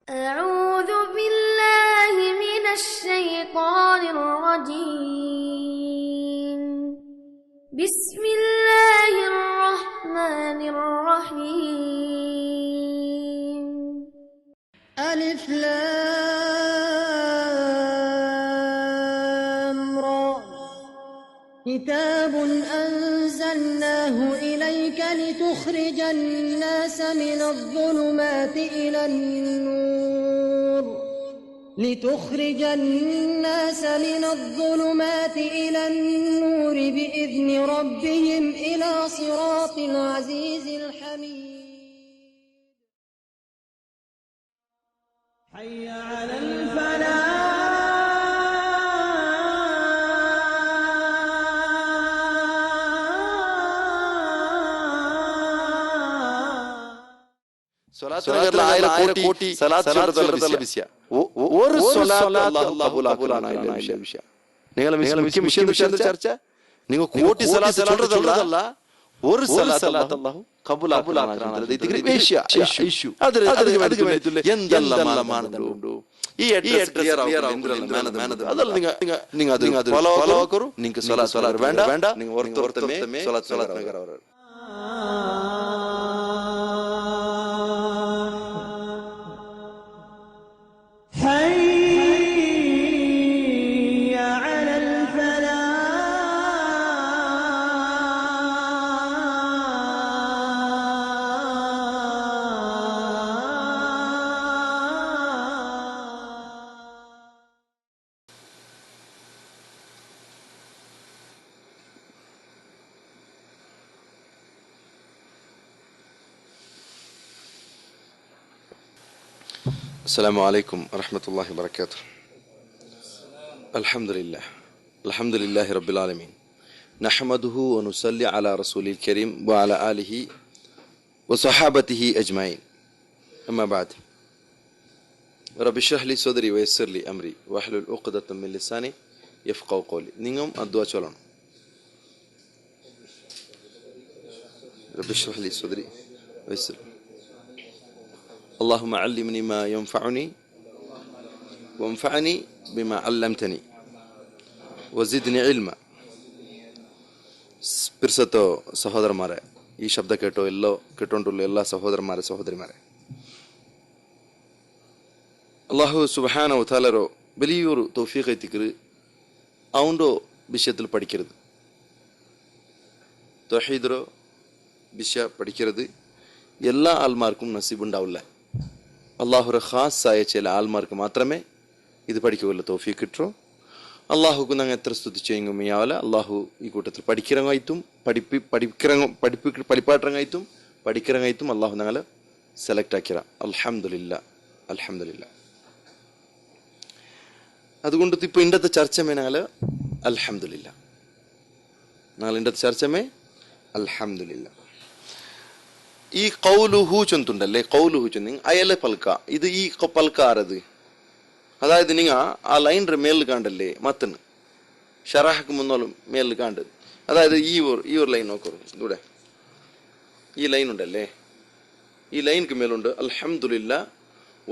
أعوذ بالله من الشيطان الرجيم. بسم الله الرحمن الرحيم. ألف لام را كتاب أنزلناه إليك لتخرج الناس من الظلمات إلى النور بإذن ربهم إلى صراط العزيز الحميد. حي على الفلاح. ചർച്ച നിങ്ങൾ കോടി സലാത്ത് ചൊല്ലതല്ല ഒരു സലാത്ത് അല്ലാഹു കബൂലാക്കലാണ്. ഈ നിങ്ങൾ അത് ഫോളോ കറു. നിങ്ങൾക്ക് സലാത്ത് വേണ്ട നിങ്ങൾ ഓർത്തമേ സലാത്ത് നഗർ അവർ السلام عليكم ورحمة الله وبركاته. الحمد لله رب العالمين نحمده ونصلي على رسوله الكريم وعلى آله وصحابته أجمعين. أما بعد رب اشرح لي صدري ويسر لي أمري واحلل عقدة من لساني يفقهوا قولي. نينغم الدعاء چلون. رب اشرح لي صدري ويسر اللهم علمني ما ينفعني وانفعني بما علمتني وزدني علما. പിർസത്തോ സഹോദരന്മാരെ, ഈ ശബ്ദ കേട്ടോണ്ടുള്ള എല്ലാ സഹോദരന്മാരെ സഹോദരിമാരെ, അള്ളാഹു സുബ്ഹാനഹു വതആലോ വലിയൊരു തൗഫീഖ് എത്തിക്കറ് അവൻ്റെ വിഷയത്തിൽ പഠിക്കരുത്. തൗഹീദോ വിഷയ പഠിക്കരുത് എല്ലാ ആൾമാർക്കും നസീബുണ്ടാവില്ല. അള്ളാഹുറെ ഖാസായ ചില ആൾമാർക്ക് മാത്രമേ ഇത് പഠിക്കുകയുള്ളൂ. തൗഫീഖ് കിട്ടോ. അള്ളാഹുക്ക് ഞങ്ങൾ എത്ര സ്തുതിച്ചെങ്കിലും മയ്യാവല. അള്ളാഹു ഈ കൂട്ടത്തിൽ പഠിക്കിറങ്ങായിട്ടും പഠിപ്പാട്ടിറങ്ങായിട്ടും പഠിക്കിറങ്ങായിട്ടും അള്ളാഹു ഞങ്ങളെ സെലക്ട് ആക്കിയ അൽഹംദുലില്ലാ. അതുകൊണ്ട് ഇപ്പോൾ ഇന്നത്തെ ചർച്ചമേ ഞങ്ങൾ അൽഹംദുലില്ലാ. ഞങ്ങൾ ഇന്നത്തെ ചർച്ചമേ അൽഹംദുലില്ലാ. ഈ കൗലുഹു ചൊന്തുണ്ടല്ലേ, കൗലുഹു ചൊന്നി അയലെ പൽക്ക. ഇത് ഈ പൽക്ക ആരത്? അതായത് നിങ്ങ ആ ലൈൻ്റെ മേലിൽ കാണ്ടല്ലേ മത്തന് ഷറാഹക്ക് മുന്നോളും മേലിൽ കാണ്ട്. അതായത് ഈ ഒരു ലൈൻ നോക്കൂ. ഇവിടെ ഈ ലൈൻ ഉണ്ടല്ലേ, ഈ ലൈൻക്ക് മേലുണ്ട് അൽഹംദുലില്ലാ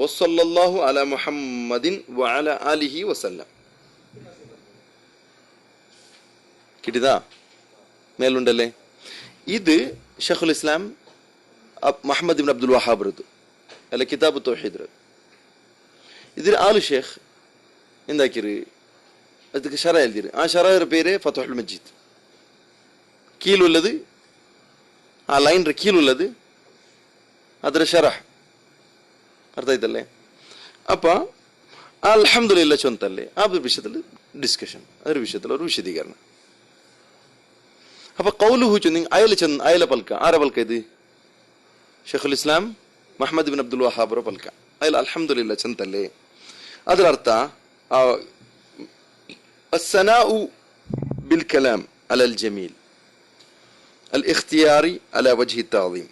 വസ്സല്ലല്ലാഹു അലാ മുഹമ്മദിൻ വഅലാ ആലിഹി വസല്ലം. കിട്ടിയതാ? മേലുണ്ടല്ലേ. ഇത് ഷെയ്ഖുൽ ഇസ്ലാം മുഹമ്മദ് ഇബ്നു അബ്ദുൽ വഹാബ് റദ് അല്ല കിതാബ് തൗഹീദ് റദ്. ഇതിൽ ആള് ഷേഖ് എന്താക്കിര് ಅದಕ್ಕೆ ಶರ ಎಲ್ದಿರಿ. ಆ ಶರ പേര് ഫത്ഹുൽ മജീദ്. കീഴുള്ളത് ആ ലൈൻ്റെ കീഴുള്ളത് ಅದರ ಶರಹ್. ಅರ್ಥ ಆಯ್ತಲ್ಲೇ? ಅಪ್ಪ ಅಲ್ಹಮ್ದುಲಿಲ್ಲಾ ಚೊಂತಲ್ಲೇ ಆ ವಿಷಯದಲ್ಲಿ ಡಿಸ್ಕಷನ್, ಅದರ ವಿಷಯದಲ್ಲಿ ಅವರು ವಿಶದೀಕರಣ. ಅಪ್ಪ ಕೌಲುಹು ಚೊಂದಿ ಅಯಲ ಪಲ್ಕ ಆರ ಪಲ್ಕ ಇದು ಶೇಖುಲ್ ಇಸ್ಲಾಂ ಮುಹಮ್ಮದ್ ಬಿನ್ ಅಬ್ದುಲ್ ವಹಾಬ್ ಅವರ ಪಲ್ಕ ಅಯಲ ಅಲ್ಹಮ್ದುಲಿಲ್ಲಾ ಚಂತಲ್ಲೇ. ಅದರ ಅರ್ಥ الثناء بالكلام على الجميل الاختياري على وجه التعظيم.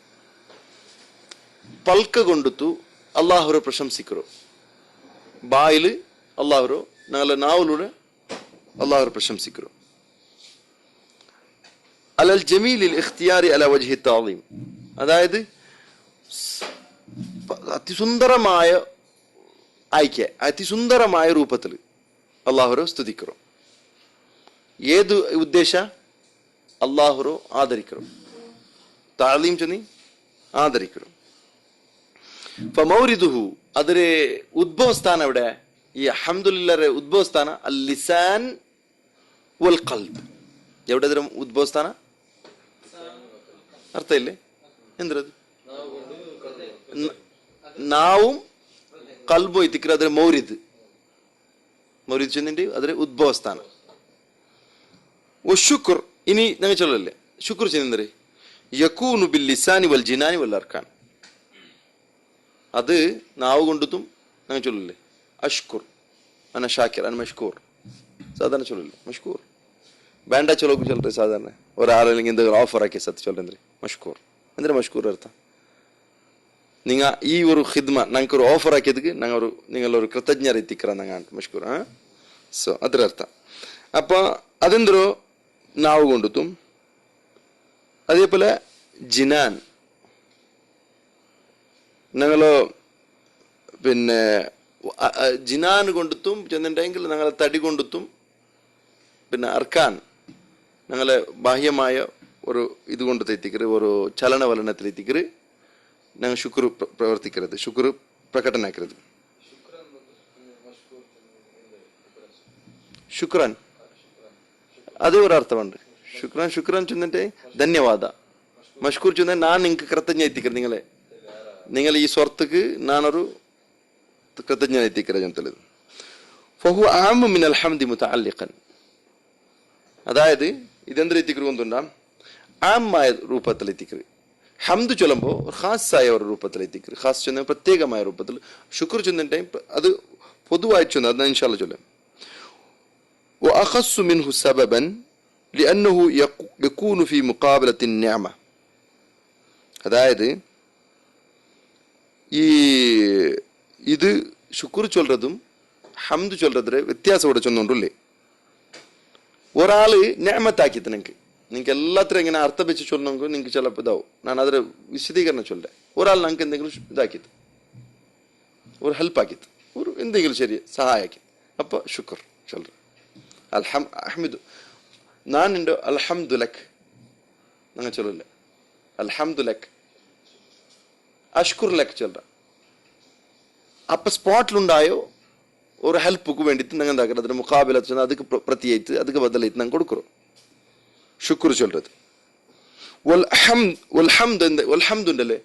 ಪಲ್ಕ ಗೊಂಡುತ್ತು ಅಲ್ಲಾಹರ ಪ್ರಶಂಸಿಕರು, ಬಾಯಿಲು ಅಲ್ಲಾಹರು ನಾವಲೂടെ ಅಲ್ಲಾಹರ ಪ್ರಶಂಸಿಕರು. അലൽ ജമീലിൽ ഇഖ്തിയാരി അല വജ്ഹി തഅളീം, അതായത് അതിസുന്ദരമായ ಆಯ್ಕೆ ಅತಿ ಸುಂದರമായ ರೂಪത്തിൽ ಅಲ್ಲಾಹರು ಸ್ತುತಿಕರು. ഏത് ഉദ്ദേശ? അള്ളാഹുറോ ആദരിക്കറോ, താളീം ചൊന്നി ആദരിക്കറോ. ഫമൗരിദുഹു ಅದರ ಉದ್ಭವ ಸ್ಥಾನ ಎവിടെ? ಈ ಅಲ್ಹಮ್ದುಲಿಲ್ಲಾಹ್ ಉದ್ಭವ ಸ್ಥಾನ ಅಲ್ ಲಿಸಾನ್ ವಲ್ ಕಲ್ಬ್. ಎവിടെ ಅದರ ಉದ್ಭವ ಸ್ಥಾನ? ಅರ್ಥ ಇಲ್ಲೇ ಎಂದ್ರದು നാവും കൽബും എത്തിക്കുക. അതിന് മൗരിദ് ചെന്നിട്ട് അതിന് ഉദ്ഭവസ്ഥാനം. ശുക്ർ ഇനി ഞങ്ങൾ ചൊല്ലല്ലേ ശുക്ർ ചെയ്യുന്നേ യകൂനു ബിൽ ലിസാനി വൽ ജിനാനി വൽ അർക്കാൻ. അത് നാവ് കൊണ്ടും ഞങ്ങൾ ചൊല്ലല്ലേ അഷ്കുർ അന ഷാക്കിർ അന മഷ്കൂർ. സാധാരണ ചൊല്ലല്ലേ മഷ്കൂർ. വേണ്ട ചൊല്ലു ചൊല്ലേ സാധാരണ ഒരാളെങ്കിൽ എന്തെങ്കിലും ഓഫർ ആക്കി സത്ത് ചൊല്ലേ മഷ്കൂർ. എന്തിനാ മഷ്കൂർ അർത്ഥം? നിങ്ങൾ ഈ ഒരു ഹിദ്മ ഞങ്ങൾക്ക് ഒരു ഓഫർ ആക്കിയതിക്ക് നിങ്ങളൊരു കൃതജ്ഞർ എത്തിക്കറ ഞങ്ങൾ മഷ്കൂർ. ಸೊ ಅದರ ಅರ್ಥ. ಅಪ್ಪ അതെന്തോ നാവ് കൊണ്ടുത്തും. അതേപോലെ ജിനാൻ ഞങ്ങള് പിന്നെ ജിനാൻ കൊണ്ടുത്തും ചെന്നിട്ടുണ്ടെങ്കിൽ ഞങ്ങളെ തടി കൊണ്ടുത്തും. പിന്നെ അർക്കാൻ ഞങ്ങളെ ബാഹ്യമായ ഒരു ഇതുകൊണ്ട് എത്തിക്കറ്, ഒരു ചലനവലനത്തിൽ എത്തിക്കറ്. ഞങ്ങൾ ശുക്ർ പ്രവർത്തിക്കരുത്, ശുക്ർ പ്രകടനാക്കരുത്. ശുക്രാൻ അതേ ഒരു അർത്ഥമുണ്ട്. ശുക്രാൻ ചെന്നിട്ട് ധന്യവാദ. മഷ്കൂർ ചെന്ന ഞാൻ നിങ്ങൾക്ക് കൃതജ്ഞ എത്തിക്കരുത്. നിങ്ങൾ ഈ സ്വರ್ತക്ക് ഞാനൊരു കൃതജ്ഞ എത്തിക്കരുത് ചെന്തല്ലത്. ഫഹു ആമു മിനൽ ഹംദി മുതഅല്ലിഖൻ. അതായത് ഇതെന്ത് എത്തിക്കരു കൊണ്ടുണ്ടാ ആമായ രൂപത്തിൽ എത്തിക്കരുത്. ഹംദ് ചൊല്ലുമ്പോൾ ഖാസായ ഒരു രൂപത്തിൽ എത്തിക്കരുത്. ഖാസ് ചൊന്ന പ്രത്യേകമായ രൂപത്തിൽ. ശുക്ർ ചെന്നിട്ട് അത് പൊതുവായി ചൊന്ന അത് ഇൻഷാ അല്ലാഹ് ചൊല്ലാം. وأخص منه سببا لأنه يكون في مقابلة النعمة. അതായത് ഇത് ശുക്ർ ചൊല്ലതും ഹംദ് ചൊല്ലതിരെ വ്യത്യാസം ഇവിടെ ചൊന്നുണ്ടല്ലേ. ഒരാള് നിഅമത്താക്കിയത് നിങ്ങൾക്ക് എല്ലാത്തിനും ഇങ്ങനെ അർത്ഥം വെച്ച് ചൊല്ലണമെങ്കിൽ നിങ്ങൾക്ക് ചിലപ്പോൾ ഇതാവും. ഞാൻ അതിന് വിശദീകരണം ചൊല്ലേ. ഒരാൾ നിങ്ങൾക്ക് എന്തെങ്കിലും ഇതാക്കിയത്, ഒരു ഹെൽപ്പ് ആക്കിയത്, ഒരു എന്തെങ്കിലും ശരി സഹായാക്കി, അപ്പൊ ശുക്ർ ചൊല്ല. അഹ്മിദു ഞാൻ എൻ്റെ അൽഹംദുലക് നിങ്ങൾ ചൊല്ലല്ലേ. അൽഹംദുലക് അഷ്കുർ ലക് ചൊല്ല. അപ്പൊ സ്പോട്ടിലുണ്ടായോ ഒരു ഹെൽപ്പുക്ക് വേണ്ടിയിട്ട് നിങ്ങൾ എന്താക്കണം, അതിന് മുഖാബില ಅದಕ್ಕೆ ಪ್ರತಿಯಾಯ್ತು ಅದಕ್ಕೆ ಬದಲಾಯ್ತು ನಂಗೆ ಕೊಡ್ಕರು ಶುಕ್ರ್ ಚೊಲ್றது. വൽഹംദ് ഉണ്ടല്ലേ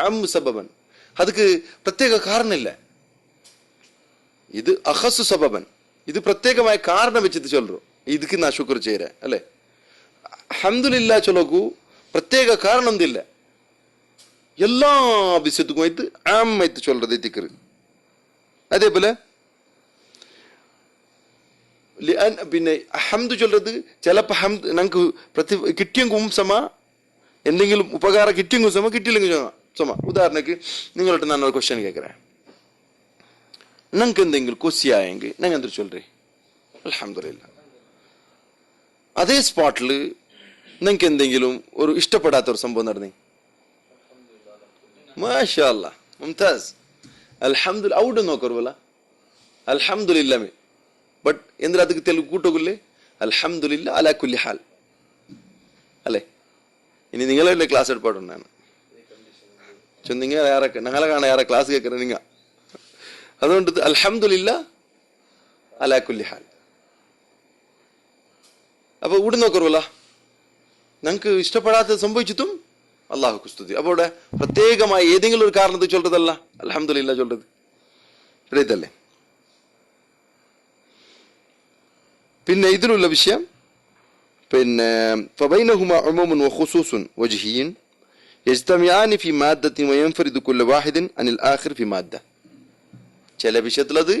അം സബബൻ, ಅದಕ್ಕೆ പ്രത്യേക കാരണമില്ല. ഇത് അഖസ് സബബൻ, ഇത് പ്രത്യേകമായ കാരണം വെച്ചിട്ട് ചൊല്ലു. ಇದಕ್ಕೆ ನಾ ಶುಕ್ರ್ ചെയ്യര അല്ലേ. അൽഹംദുലില്ലാ ചൊല്ലೋಕು പ്രത്യേക കാരണം ഒന്നില്ല. എല്ലാ വിഷയത്തുക്കും ആയിട്ട് ആമായിട്ട് ചൊല്ലறது ദിക്ർ. അതേപോലെ പിന്നെ ഹംദ് ചൊല്ലறது ചിലപ്പോൾ ഹംദ് ഞങ്ങൾക്ക് കിട്ടിയെങ്കും സമ, എന്തെങ്കിലും ഉപകാരം കിട്ടിയെങ്കും സമ, കിട്ടിയില്ലെങ്കിൽ സമ. ഉദാഹരണക്ക് നിങ്ങളോട്ട് ഞാനൊരു ക്വസ്റ്റ്യൻ കേൾക്കറേ. ഞങ്ങൾക്ക് എന്തെങ്കിലും കൊസിയായെങ്കിൽ ഞങ്ങൾ എന്തൊരു ചൊല്ലേ അൽഹംദുലില്ലാ. അതേ സ്പോട്ടിൽ നിങ്ങൾക്ക് എന്തെങ്കിലും ഒരു ഇഷ്ടപ്പെടാത്ത ഒരു സംഭവം നടന്നേ, മാഷാ അല്ലാഹ് മുംതാസ് അൽഹംദുലില്ലാ ഔട്ട് നോക്കറുവല്ല അൽഹംദുലില്ലാ മേ. ബട്ട് എന്തിനാ ಅದಕ್ಕೆ ತೆಲುಗು കൂട്ടോകില്ലേ അൽഹംദുലില്ലാ അലാ കുല്ലി ഹാൽ അല്ലേ. ഇനി നിങ്ങളല്ലേ ക്ലാസ് എടുപ്പാടുണ്ടാണ് നിങ്ങൾ യാറൊക്കെ ഞങ്ങളെ കാണാൻ യാറെ ക്ലാസ് കേൾക്കണ നിങ്ങ. അതുകൊണ്ട് അൽഹംദുലില്ലാ അലാ കുല്ലി ഹാൽ. അപ്പൊ ഇവിടെ നോക്കറുവല്ല ഞങ്ങൾക്ക് ഇഷ്ടപ്പെടാത്ത സംഭവിച്ചിട്ടും അള്ളാഹുക്ക് സ്തുതി. അപ്പൊ ഇവിടെ പ്രത്യേകമായി ഏതെങ്കിലും ഒരു കാരണത്തിൽ ചൊല്ലതല്ല അൽഹംദുലില്ലാ ചൊല്ലത് ഇതല്ലേ. പിന്നെ ഇതിലുള്ള വിഷയം പിന്നെ فبينهما عموم وخصوص وجهي يجتمعان في مادة وينفرد كل واحد عن الآخر في مادة. ചില വിഷയത്തിൽ അത്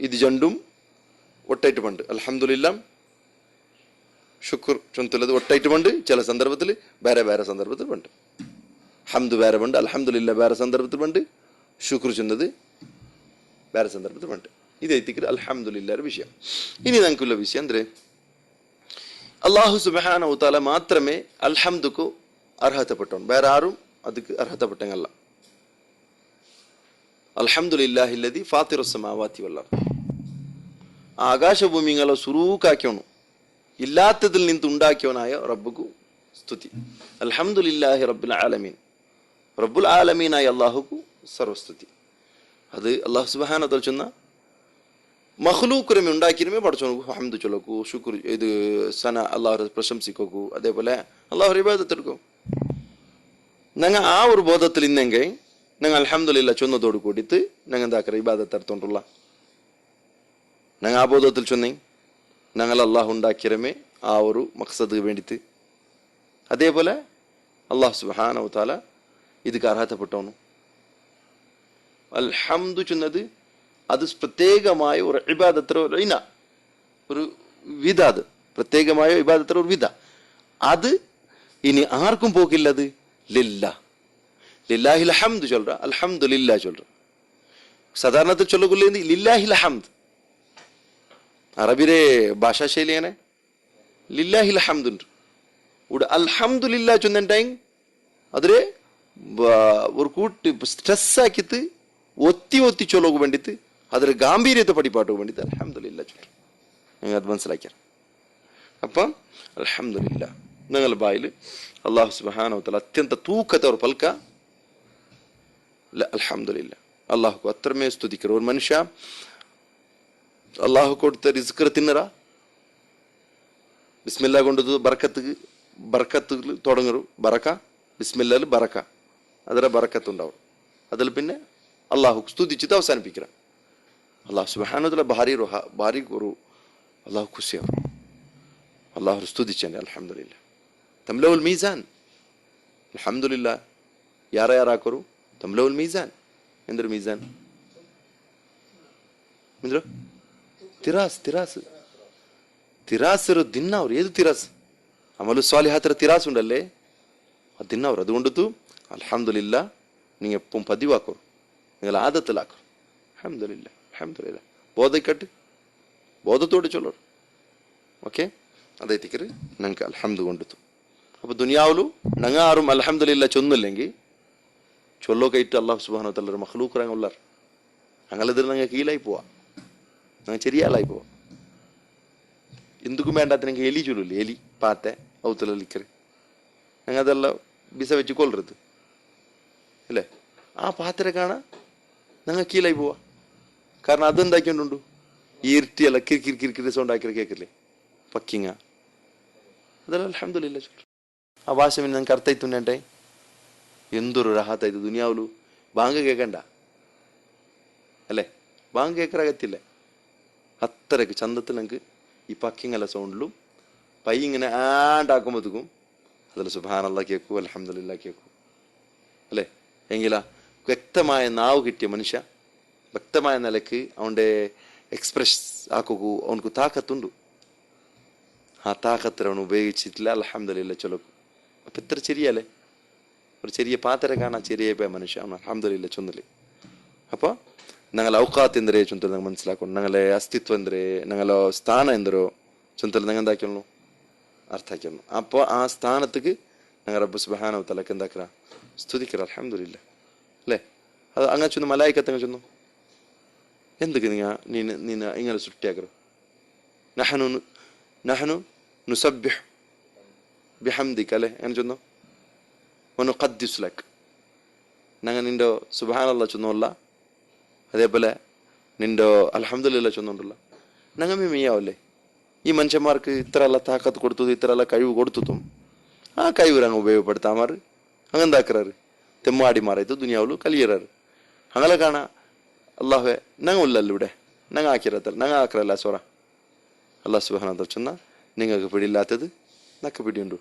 ഇത് രണ്ടും ഒട്ടായിട്ട് പണ്ട് അൽഹംദുലില്ലാ ശുക്ർ ചൊല്ലുന്നത് ഒട്ടായിട്ട് പണ്ട്. ചില സന്ദർഭത്തിൽ വേറെ വേറെ സന്ദർഭത്തിൽ പണ്ട്. ഹംദ് വേറെ പണ്ട്, അൽഹംദുലില്ലാ വേറെ സന്ദർഭത്തിൽ പണ്ട്, ശുക്ർ ചൊന്നത് വേറെ സന്ദർഭത്തിൽ പണ്ട്. ഇതെത്തിക്കൽ അൽഹംദുലില്ലാ വിഷയം. ഇനി ഞങ്ങൾക്കുള്ള വിഷയം എന്തേ, അല്ലാഹു സുബ്ഹാനഹു വ തആല മാത്രമേ അൽഹംദുക്ക് അർഹതപ്പെട്ടോൺ, വേറെ ആരും അതിക്ക് അർഹതപ്പെട്ടങ്ങല്ല. അൽഹംദുലില്ലാഹില്ലദി ഫാത്തിറുസ് സമാവാതി വൽ അർദ്. ആകാശഭൂമികളെ സുറൂക്കാക്കിയോണു ഇല്ലാത്തതിൽ നിന്ന് ഉണ്ടാക്കിയവനായ റബ്ബുക്കു സ്തുതി. അൽഹംദുലില്ലാഹി റബ്ബിൽ ആലമീൻ, റബ്ബുൽ ആലമീനായ അള്ളാഹുക്കു സർവസ്തുതി. അത് അള്ളാഹു സുബ്ഹാനഹു വ തആല ചൊന്ന മഖ്ലൂഖുരമെ ഉണ്ടാക്കിരുമേ പഠിച്ചോനു ഹംദ് ചൊല്ലക്കൂ, ശുക്ർ ഇത് സന അള്ളാഹു പ്രശംസിക്കൂ, അതേപോലെ അള്ളാഹു ഇബാദത്ത് എടുക്കൂ. ഞങ്ങൾ ആ ഒരു ബോധത്തിൽ ഇന്നെങ്കിൽ ഞങ്ങൾ അൽഹംദുലില്ലാ ചൊന്നതോട് കൂടിയിട്ട് ഞങ്ങൾ എന്താക്കറ ഇബാദത്ത് എടുത്തോണ്ടുള്ള ഞങ്ങൾ ആ ബോധത്തിൽ ചൊന്നേ ഞങ്ങൾ അള്ളാഹു ഉണ്ടാക്കിരമേ ആ ഒരു മഖ്സദ് വേണ്ടിയിട്ട്. അതേപോലെ അള്ളാഹു സുബ്ഹാനഹു വ തആല ಇದಕ್ಕೆ അർഹതപ്പെട്ടവನು. അൽഹംദു ചൊന്നത് അത് പ്രത്യേകമായ ഒരു ഇബാദത്തോ ഇന ഒരു വിധ, അത് പ്രത്യേകമായ ഇബാദത്തോ ഒരു വിധ. അത് ഇനി ആർക്കും പോകില്ലത് ലില്ലാ, ലില്ലാഹിൽ ഹംദ് ചൊല്ലുക, അൽഹംദുലില്ലാ ചൊല്ലുക. സാധാരണത്തിൽ ചൊല്ലുകൊള്ളേ ലില്ലാഹിൽ ഹംദ്. അറബിരെ ഭാഷാ ശൈലി അങ്ങനെ ലില്ലാഹിൽ ഹംദ് ഉണ്ട്. ഇവിടെ അൽഹംദുലില്ലാ ചൊന്നുണ്ടായി അതിരെ ഒരു കൂട്ട് സ്ട്രെസ് ആക്കിയിട്ട് ഒത്തി ഒത്തി ചൊല്ലുക വേണ്ടിയിട്ട് ಅದರ ಗಾಂಭೀರ್ಯತೆ ಪಡಿಪಾಟು ಬಂದಿದ್ದ ಅಲ್ಹಮ್ದುಲಿಲ್ಲಾ ಚೊಲ್ಲು. നിങ്ങൾ അത് മനസ്സിലാക്കിയാൽ അപ്പം അൽഹംദുലില്ലാ നിങ്ങൾ ബായിൽ അള്ളാഹു സുബ്ഹാനഹു വ തആല അത്യಂತ ತೂಕದ ഒരു ಪಲ್ಕ ಅಲ್ಹಮ್ದುಲಿಲ್ಲಾ ಅಲ್ಲಾಹು ಅತ್ರಮೇ ಸ್ತುತಿಕರು. ഒരു മനുഷ്യ അള്ളാഹു കൊടുത്ത റിസ്ക് തിന്നറ ബിസ്മില്ലാ കൊണ്ടത് ബർക്കത്ത് തുടങ്ങും. ബറക്ക ബിസ്മില്ലാൽ ബറക്ക, ಅದರ ബറക്കത്തുണ്ടാവും. അതിൽ പിന്നെ അള്ളാഹു സ്തുതിച്ചിട്ട് അവസാനിപ്പിക്കുക. അള്ളാഹു സുബ്ഹാനഹു വ തആല ഭാരി ഒരു അള്ളാഹു ಖುಷಿಯವರು. അള്ളാഹു സ്തുതിച്ചാണ് അൽഹംദുലില്ലാ. തംലഉൽ മീസാൻ അൽഹംദുലില്ലാ ಯಾರು ತಮ್ಲೌಲ್ ಮೀಜಾನ್ ಎಂದ್ರೆ ಮೀಜಾನ್ ಅಂದ್ರೆ ತಿರಾಸರು ದಿನ ಅವ್ರು ಏದು ತಿರಾಸ್ ಅಮಲು ಸ್ವಾಲಿಹಾತರ ತಿರಾಸ್ ಉಂಡಲ್ಲೇ ಆ ದಿನ ಅವ್ರು അതുകൊണ്ടു അൽഹംദുലില്ലാ നീ എപ്പം പതിവാക്കോರು നിങ്ങൾ ആദത്തിലാക്കോರು. അൽഹംദുലില്ലാ അൽഹംദുലില്ലാ ബോധക്കട്ട് ബോധത്തോട് ചൊല്ലോರು. ഓക്കെ അതേത്തിക്കറ് ഞങ്ങൾക്ക് അൽഹംദു കൊണ്ടു. അപ്പൊ ദുനിയാവിലു ഞങ്ങൾ ആരും അൽഹംദുലില്ലാ ചൊന്നില്ലെങ്കിൽ ചൊല്ലോ കയറ്റ് അള്ളാഹു സുബ്ഹാനഹു വ തആല മഖ്ലൂഖറാൻ ഉള്ളാർ ഞങ്ങളെതിരെ ഞങ്ങൾ കീഴായി പോവാ, ഞങ്ങൾ ചെറിയാളായി പോവാ. എന്തുക്കും വേണ്ടാത്ത ഞങ്ങൾ എലി ചൊല്ലില്ലേ, എലി പാത്തെ ഔത്തലിക്കറ് ഞങ്ങൾ അതെല്ലാം ബിസ വെച്ച് കൊല്ലരുത് അല്ലേ. ആ പാത്തിരെ കാണാൻ ഞങ്ങൾ കീഴായി പോവാ. കാരണം അതെന്താക്കിയോണ്ടുണ്ടു ഈ ഇരുട്ടിയല്ല കിരിക്കിരി സൗണ്ട് ആക്കി കേൾക്കില്ലേ പക്കിങ്ങ. അതെല്ലാം അൽഹംദുലില്ലാ ചൊല്ലു. ആ ഭാഷ പിന്നെ ഞങ്ങൾക്ക് അർത്ഥമായിത്തുണ്ടേ എന്തൊരു രാഹത്തായത് ദുനിയാവിലു. ബാങ്ക് കേൾക്കണ്ട അല്ലേ, ബാങ്ക് കേൾക്കറാകത്തില്ല. അത്രയ്ക്ക് ചന്തത്തിൽ ഞങ്ങൾക്ക് ഈ പക്കിങ്ങല്ല സൗണ്ടിലും പൈ ഇങ്ങനെ ആണ്ടാക്കുമ്പോഴത്തേക്കും അതിൽ സുബ്ഹാനല്ലാഹ് കേൾക്കൂ, അൽഹംദുലില്ലാ കേൾക്കൂ അല്ലേ. എങ്കിലാ വ്യക്തമായ നാവ് കിട്ടിയ മനുഷ്യ വ്യക്തമായ നിലക്ക് അവൻ്റെ എക്സ്പ്രസ് ആക്കൂ, അവനക്ക് താക്കത്തുണ്ട്. ആ താക്കത്തിൽ അവൻ ഉപയോഗിച്ചിട്ടില്ല അൽഹംദുലില്ലാ ചൊല്ലക്കൂ. അപ്പം ഇത്ര ശരിയല്ലേ, ഒരു ചെറിയ പാത്രം കാണാൻ ചെറിയ മനുഷ്യ അൽഹംദുലില്ലാ ചൊന്നല്. അപ്പോൾ ഞങ്ങൾ ಔಕಾತ್ ಎಂದರೆ ಚೊಂತಲು ನಂಗೆ ಮನಸ್ಸಿಲಾಕೊಂಡು ഞങ്ങളെ ಅಸ್ತಿತ್ವ ಅಂದರೆ ഞങ്ങളെ സ്ഥാന ಎಂದರೋ ಚೊಂತಲು ನಂಗೆ എന്താക്കിയുള്ളൂ ಅರ್ಥ ಆಕ್ಯನು. അപ്പോൾ ആ സ്ഥാനത്തേക്ക് ഞങ്ങൾ റബ്ബ് സുബ്ഹാനഹു വ തആലക്ക് എന്താക്കറ സ്തുതിക്കറ അൽഹംദുലില്ലാ അല്ലേ. അത് അങ്ങനെ ചൊന്നു മലായിക്കത്തങ്ങ് ചൊന്നു എന്തൊക്കെ നീന ഇങ്ങനെ സൃഷ്ടിയാക്കറ നഹ്നു നുസബ്ബിഹ് ബിഹംദിക അല്ലേ അങ്ങനെ ചൊന്നു വനുഖദ്ദിസു ലക്. ഞങ്ങൾ നിന്റെ സുബ്ഹാനല്ലാഹ് ചൊന്നല്ല അതേപോലെ നിന്റെ അൽഹംദുലില്ലാ ചൊന്നുണ്ടല്ല ഞങ്ങൾ മീയാവല്ലേ. ഈ മനുഷ്യന്മാർക്ക് ഇത്ര ಎಲ್ಲ താക്കത്ത് കൊടുത്തത് ഇത്ര ಎಲ್ಲ കഴിവ് കൊടുത്തതും ആ കഴിവ് അങ്ങ് ഉപയോഗപ്പെടുത്താമാറ് അങ്ങെന്താക്കറാറ് തെമ്മാടി മാറായത് ദുനിയാവിലു കലിയറാറ്. അങ്ങനെ കാണാ അള്ളാഹുവെ ഞങ്ങൾ ഇല്ലല്ലോ ഇവിടെ ഞങ്ങൾ ആക്കിരത്തല്ല ഞങ്ങൾ ആക്കറല്ല സോറ. അള്ളാഹു സുബ്ഹാനഹു വ തആല ചൊന്ന നിങ്ങൾക്ക് പിടിയില്ലാത്തത് നക്ക് പിടിയുണ്ടു.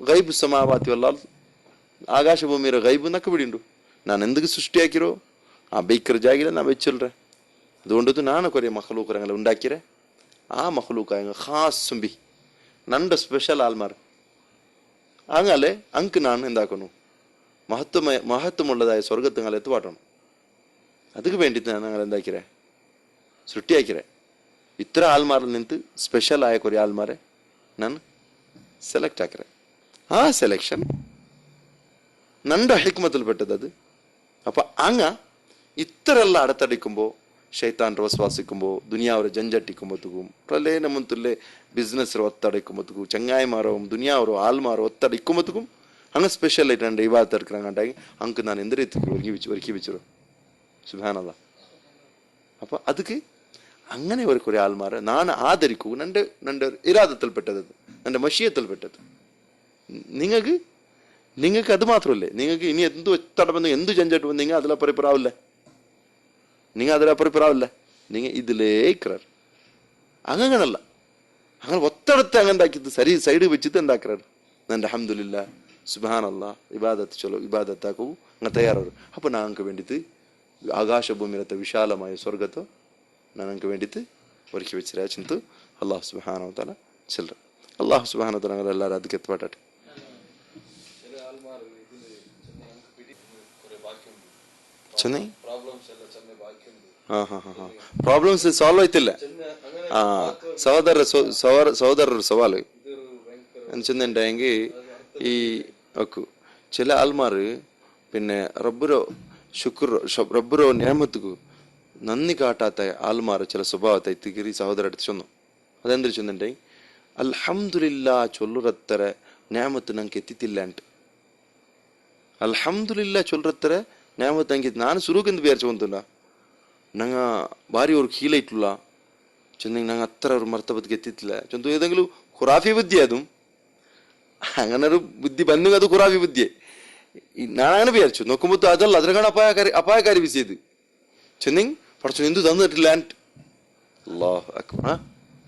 ಗೈಬ್ ಸಮಾವಾತಿ ವಲ್ಲ ಆಕಾಶಭೂಮಿಯ ಗೈಬು ನಕ್ಕ ಬಿಡಿಂಡು. ನಾನು ಎಂದಕ್ಕೆ ಸೃಷ್ಟಿ ಹಾಕಿರೋ ಆ ಬೈಕರ್ ಜಾಗಿಲ್ಲ ನಾ വെച്ചಲ್ರೆ. അതുകൊണ്ടത് ನಾನು കുറേ മഖ്ലൂഖറങ്ങൾ ഉണ്ടാക്കിരെ ആ മഖ്ലൂഖായ ഖാസ് സുംബി നണ്ട സ്പെഷ്യൽ ആൽമാർ അങ്ങനെ അങ്ക് ഞാൻ എന്താക്കുന്നു മഹത്വമുള്ളതായ സ്വർഗത്തുങ്ങളെ എത്തുപാട്ടണം. ಅದಕ್ಕೆ വേണ്ടിയിട്ട് ഞങ്ങൾ എന്താക്കിരെ സൃഷ്ടിയാക്കിരെ. ഇത്ര ആൽമാറിൽ നിന്ന് സ്പെഷ്യൽ ആയ കുറേ ആൽമാരെ ഞാൻ സെലക്ട് ആക്കിരെ. ആ സെലക്ഷൻ നണ്ട ഹിക്മത്തിൽ പെട്ടത്. അത് അപ്പൊ ഇത്തരെല്ലാം അടുത്തടിക്കുമ്പോൾ ഷൈത്താൻ്റെ വസ്വാസിക്കുമ്പോൾ ദുനിയാവരെ ജഞ്ചട്ടിക്കുമ്പോഴത്തേക്കും പ്രലേന മുത്തുല്ലേ ബിസിനസ് ഒത്തടയ്ക്കുമ്പോഴത്തേക്കും ചങ്ങായിമാരും ദുനിയാവരോ ആൾമാരോ ഒത്തടയ്ക്കുമ്പോഴത്തേക്കും സ്പെഷ്യൽ ആയിട്ട് എൻ്റെ ഈ ഭാഗത്ത് എടുക്കണമെങ്കിൽ അങ്ങക്ക് ഞാൻ എന്ത് രീതിക്ക് ഒരുക്കി വെച്ചിരും സുബ്ഹാനല്ലാ. അപ്പൊ അതുക്ക് അങ്ങനെ ഒരു ആൾമാരെ ഞാൻ ആദരിക്കൂ. എൻ്റെ ഇരാദത്തിൽപ്പെട്ടത്, എൻ്റെ മഷിയത്തിൽപ്പെട്ടത്. നിങ്ങൾക്ക് അത് മാത്രമല്ലേ, നിങ്ങൾക്ക് ഇനി എന്ത് തടമെന്ന് എന്ത് ജഞ്ചട്ട് വന്ന് നിങ്ങൾ അതിലപ്പുറപ്പിറാവില്ല, നിങ്ങൾ ഇതിലേ ഇക്കറാർ. അങ്ങനല്ല, അങ്ങനെ ഒത്തടത്ത് അങ്ങനെ ഉണ്ടാക്കിയത് സൈഡ് വെച്ചിട്ട് ഉണ്ടാക്കറാർ. എൻ്റെ അൽഹംദുലില്ലാ സുബ്ഹാനല്ലാ ഇബാദത്ത് ചൊല്ലോ ഇബാദത്താക്കൂ അങ്ങനെ തയ്യാറാറ്. അപ്പോൾ ഞങ്ങൾക്ക് വേണ്ടിയിട്ട് ആകാശഭൂമിയിലത്തെ വിശാലമായ സ്വർഗത്തെ ഞങ്ങൾക്ക് വേണ്ടിയിട്ട് ഒരുക്കി വെച്ചിരിച്ചു അള്ളാഹു സുബ്ഹാനഹു വ തആല ചില്ലറ. അള്ളാഹു സുബ്ഹാനഹു വ തആല ഞങ്ങളെല്ലാവരും ಅದಕ್ಕೆ ಎತ್ತಪಟ್ಟೆ. ಚೆನ್ನೈ ಪ್ರಾಬ್ಲಮ್ಸ್ ಸಾಲ್ವ್ ಆಯ್ತಿಲ್ಲ. സഹോദരർ സവാല് ചെന്നുണ്ടെങ്കിൽ ഈ ഒക്കെ ചില ആൾമാർ പിന്നെ റബ്ബുരോ നിയമത്തുക്ക് നന്ദി കാട്ടാത്ത ആൾമാർ ചില സ്വഭാവത്തെ തികരി സഹോദര അടുത്ത് ചൊന്നു. അതെന്തൊരു ചെന്നുണ്ടെങ്കിൽ അൽഹംദുലില്ലാ ചൊല്ലുറത്തര ನ್ಯಾಮತ್ತು ನಂಗೆ ಎತ್ತಿತ್ತಿಲ್ಲ ಅಂಟ. ಅಲ್ಹಮ್ದುಲಿಲ್ಲಾ ಚೊಲ್ರತ್ತರ ನ್ಯಾಮತ್ತು ನಂಗೆ ನಾನು ಸುರುಕೆಂದು ಬೇರ್ಚೊಂತುಲ್ಲ ನಂಗೆ ಭಾರಿ ಅವ್ರಿಗೆ ಕೀಲ ಇಟ್ಲಲ್ಲ ചെന്നെങ്കിൽ ನಂಗೆ അത്ര ഒരു മർത്തബത്ത് എത്തിയിട്ടില്ല ചൊന്തു ഏതെങ്കിലും ഖുറാഫി ബുദ്ധി അതും അങ്ങനെ ഒരു ബുദ്ധി ബന്നു അത് ഖുറാഫി ബുദ്ധിയെ ഞാനങ്ങനെ വിചാരിച്ചു. നോക്കുമ്പോൾ അതല്ല അതിനെക്കാണ് അപായകാരി വിസയത് ചെന്നെങ്കിൽ പഠിച്ചു എന്തു തന്നിട്ടില്ല